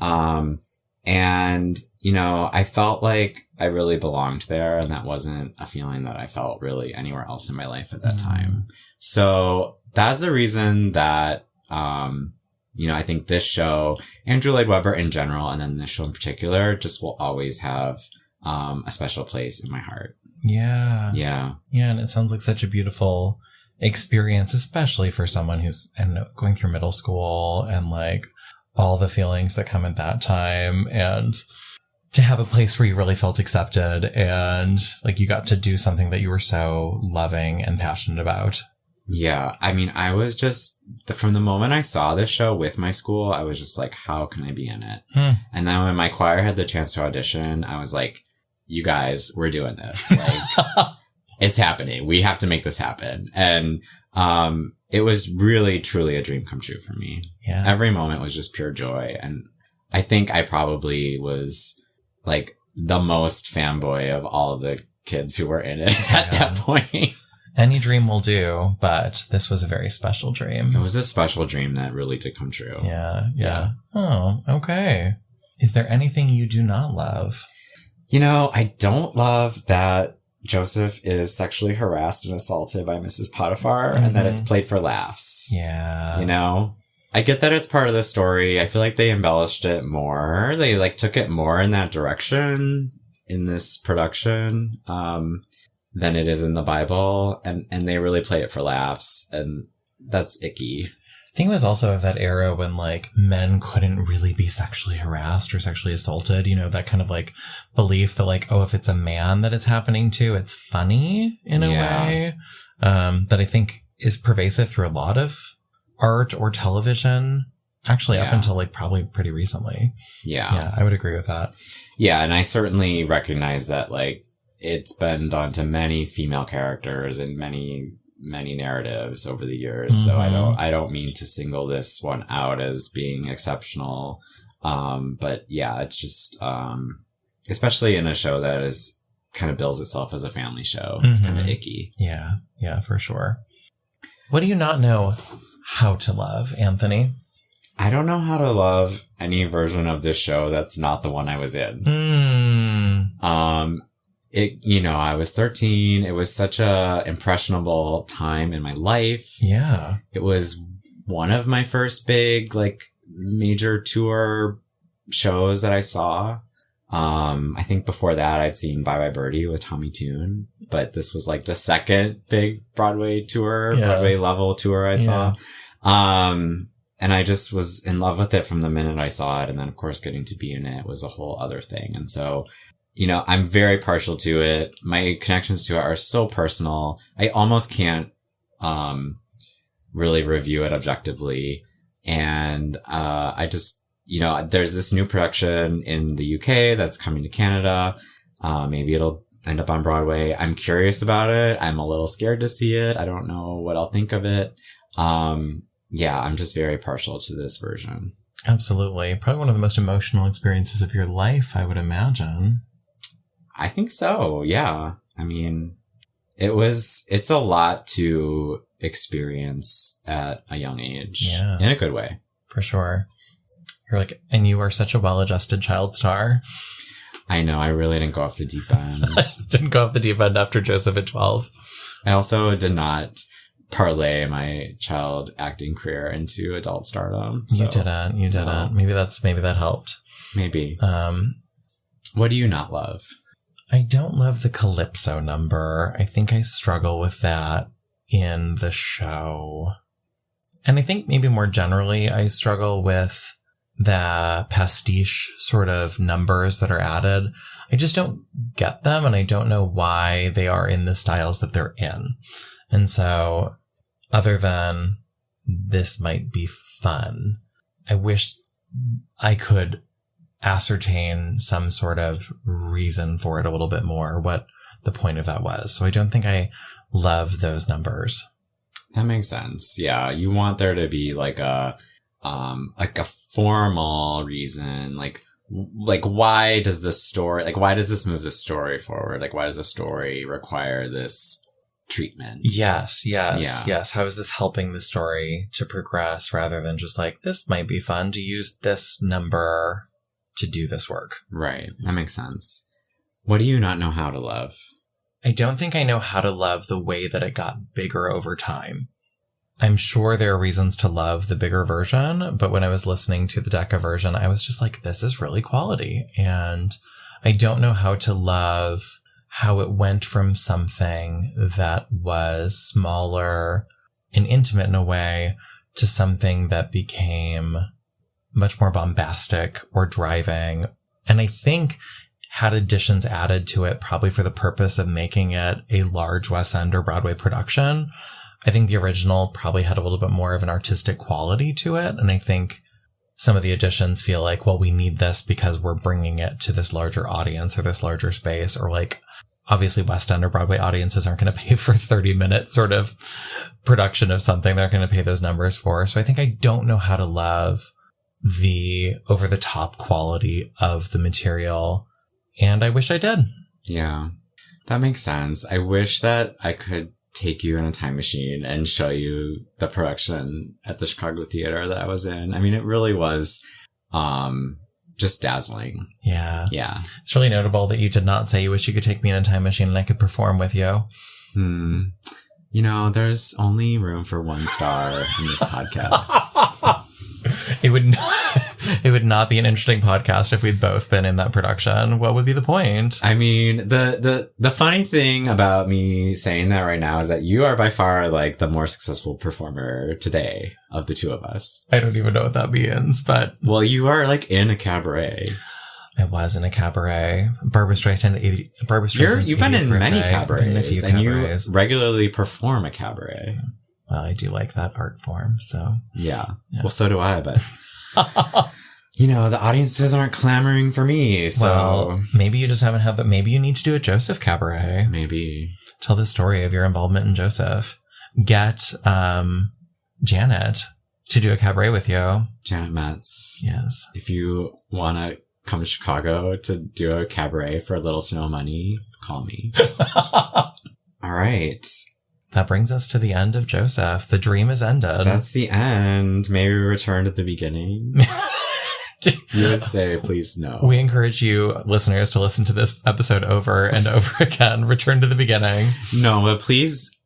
S1: And, I felt like I really belonged there, and that wasn't a feeling that I felt really anywhere else in my life at that time. So that's the reason that, I think this show, Andrew Lloyd Webber in general, and then this show in particular, just will always have, a special place in my heart.
S2: Yeah.
S1: Yeah.
S2: Yeah. And it sounds like such a beautiful experience, especially for someone who's going through middle school and like all the feelings that come at that time, and to have a place where you really felt accepted and like you got to do something that you were so loving and passionate about.
S1: Yeah. I mean, I was just, from the moment I saw this show with my school, I was just like, how can I be in it? And then when my choir had the chance to audition, I was like, you guys, we're doing this. Like, it's happening. We have to make this happen. And, it was really, truly a dream come true for me.
S2: Yeah.
S1: Every moment was just pure joy. And I think I probably was like the most fanboy of all of the kids who were in it at that point.
S2: Any dream will do, but this was a very special dream.
S1: It was a special dream that really did come true.
S2: Yeah. Oh, okay. Is there anything you do not love?
S1: I don't love that Joseph is sexually harassed and assaulted by Mrs. Potiphar and that it's played for laughs.
S2: Yeah.
S1: I get that it's part of the story. I feel like they embellished it more. They like took it more in that direction in this production, than it is in the Bible. And they really play it for laughs, and that's icky.
S2: I think it was also of that era when like men couldn't really be sexually harassed or sexually assaulted, that kind of like belief that like, oh, if it's a man that it's happening to, it's funny in a way, that I think is pervasive through a lot of art or television, actually up until like probably pretty recently. Yeah, I would agree with that.
S1: Yeah. And I certainly recognize that like it's been done to many female characters in many narratives over the years. So I don't mean to single this one out as being exceptional. But yeah, it's just, especially in a show that is kind of bills itself as a family show. It's kind of icky.
S2: Yeah, for sure. What do you not know how to love, Anthony?
S1: I don't know how to love any version of this show that's not the one I was in. I was 13. It was such a impressionable time in my life.
S2: Yeah.
S1: It was one of my first big, like, major tour shows that I saw. I think before that I'd seen Bye Bye Birdie with Tommy Tune, but this was like the second big Broadway tour, Broadway level tour I saw. And I just was in love with it from the minute I saw it. And then of course getting to be in it was a whole other thing. And so, I'm very partial to it. My connections to it are so personal. I almost can't really review it objectively. And I just, there's this new production in the UK that's coming to Canada. Maybe it'll end up on Broadway. I'm curious about it. I'm a little scared to see it. I don't know what I'll think of it. I'm just very partial to this version.
S2: Absolutely. Probably one of the most emotional experiences of your life, I would imagine.
S1: I think so. Yeah. I mean, it's a lot to experience at a young age.
S2: Yeah.
S1: In a good way.
S2: For sure. And you are such a well-adjusted child star.
S1: I know. I really didn't go off the deep end.
S2: Didn't go off the deep end after Joseph at 12.
S1: I also did not parlay my child acting career into adult stardom. So,
S2: you didn't. No. Maybe that helped.
S1: Maybe. What do you not love?
S2: I don't love the Calypso number. I think I struggle with that in the show. And I think maybe more generally, I struggle with the pastiche sort of numbers that are added. I just don't get them, and I don't know why they are in the styles that they're in. And so, other than this might be fun, I wish I could ascertain some sort of reason for it a little bit more, what the point of that was. So I don't think I love those numbers.
S1: That makes sense. Yeah. You want there to be like a formal reason, like why does this move the story forward? Like, why does the story require this treatment?
S2: Yes. How is this helping the story to progress rather than just like, this might be fun to use this number to do this work?
S1: Right. That makes sense. What do you not know how to love?
S2: I don't think I know how to love the way that it got bigger over time. I'm sure there are reasons to love the bigger version, but when I was listening to the Decca version, I was just like, this is really quality. And I don't know how to love how it went from something that was smaller and intimate in a way to something that became much more bombastic or driving. And I think had additions added to it, probably for the purpose of making it a large West End or Broadway production. I think the original probably had a little bit more of an artistic quality to it. And I think some of the additions feel like, well, we need this because we're bringing it to this larger audience or this larger space, or like, obviously West End or Broadway audiences aren't going to pay for 30-minute sort of production of something. They're going to pay those numbers for. So I think I don't know how to love the over-the-top quality of the material. And I wish I did.
S1: Yeah, that makes sense. I wish that I could take you in a time machine and show you the production at the Chicago Theater that I was in. I mean, it really was just dazzling.
S2: Yeah.
S1: Yeah.
S2: It's really notable that you did not say you wish you could take me in a time machine and I could perform with you.
S1: There's only room for one star in this podcast.
S2: It would not be an interesting podcast if we'd both been in that production. What would be the point?
S1: I mean, the funny thing about me saying that right now is that you are by far like the more successful performer today of the two of us.
S2: I don't even know what that means, but...
S1: Well, you are like in a cabaret.
S2: I was in a cabaret. Barbra Streisand's
S1: You've been in
S2: birthday.
S1: many cabarets,
S2: Been in a few
S1: and
S2: cabarets.
S1: You regularly perform a cabaret.
S2: Well, I do like that art form, so...
S1: Yeah. Well, so do I, but... the audiences aren't clamoring for me, so...
S2: Well, maybe you just haven't had that. Maybe you need to do a Joseph cabaret.
S1: Maybe.
S2: Tell the story of your involvement in Joseph. Get Janet to do a cabaret with you.
S1: Janet Metz.
S2: Yes.
S1: If you want to come to Chicago to do a cabaret for little to no money, call me. All right.
S2: That brings us to the end of Joseph. The dream is ended.
S1: That's the end. May we return to the beginning? You would say, please no.
S2: We encourage you, listeners, to listen to this episode over and over again. Return to the beginning.
S1: No, but please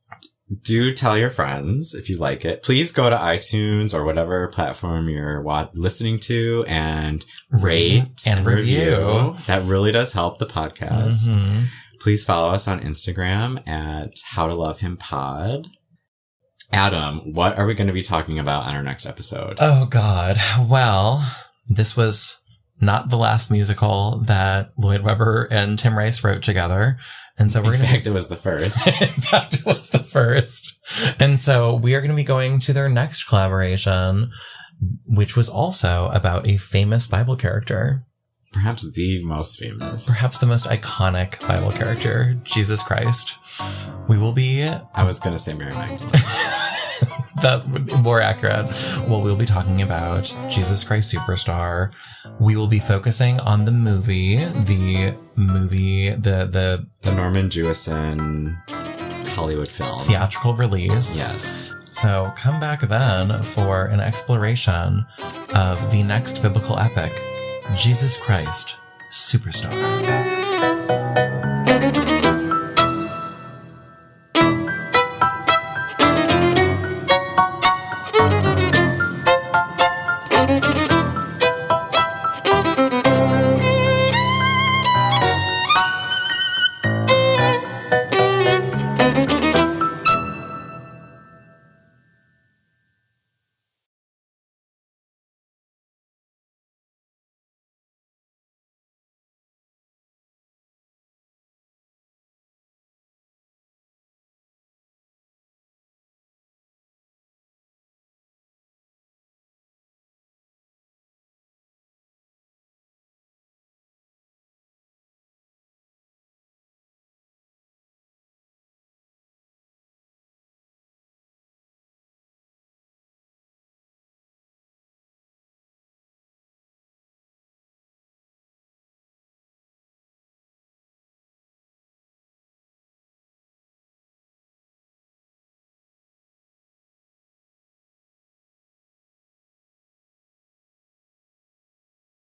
S1: do tell your friends if you like it. Please go to iTunes or whatever platform you're listening to and rate and review. That really does help the podcast. Mm-hmm. Please follow us on Instagram at How to Love Him Pod. Adam, what are we going to be talking about on our next episode?
S2: Oh, God. Well, this was not the last musical that Lloyd Webber and Tim Rice wrote together. And so
S1: In fact, it was the first.
S2: In fact, it was the first. And so we are going to be going to their next collaboration, which was also about a famous Bible character.
S1: Perhaps the most famous.
S2: Perhaps the most iconic Bible character, Jesus Christ. We will be...
S1: I was going to say Mary Magdalene.
S2: That would be more accurate. Well, we'll be talking about Jesus Christ Superstar. We will be focusing on the
S1: Norman Jewison Hollywood film.
S2: Theatrical release.
S1: Yes.
S2: So come back then for an exploration of the next biblical epic, Jesus Christ Superstar.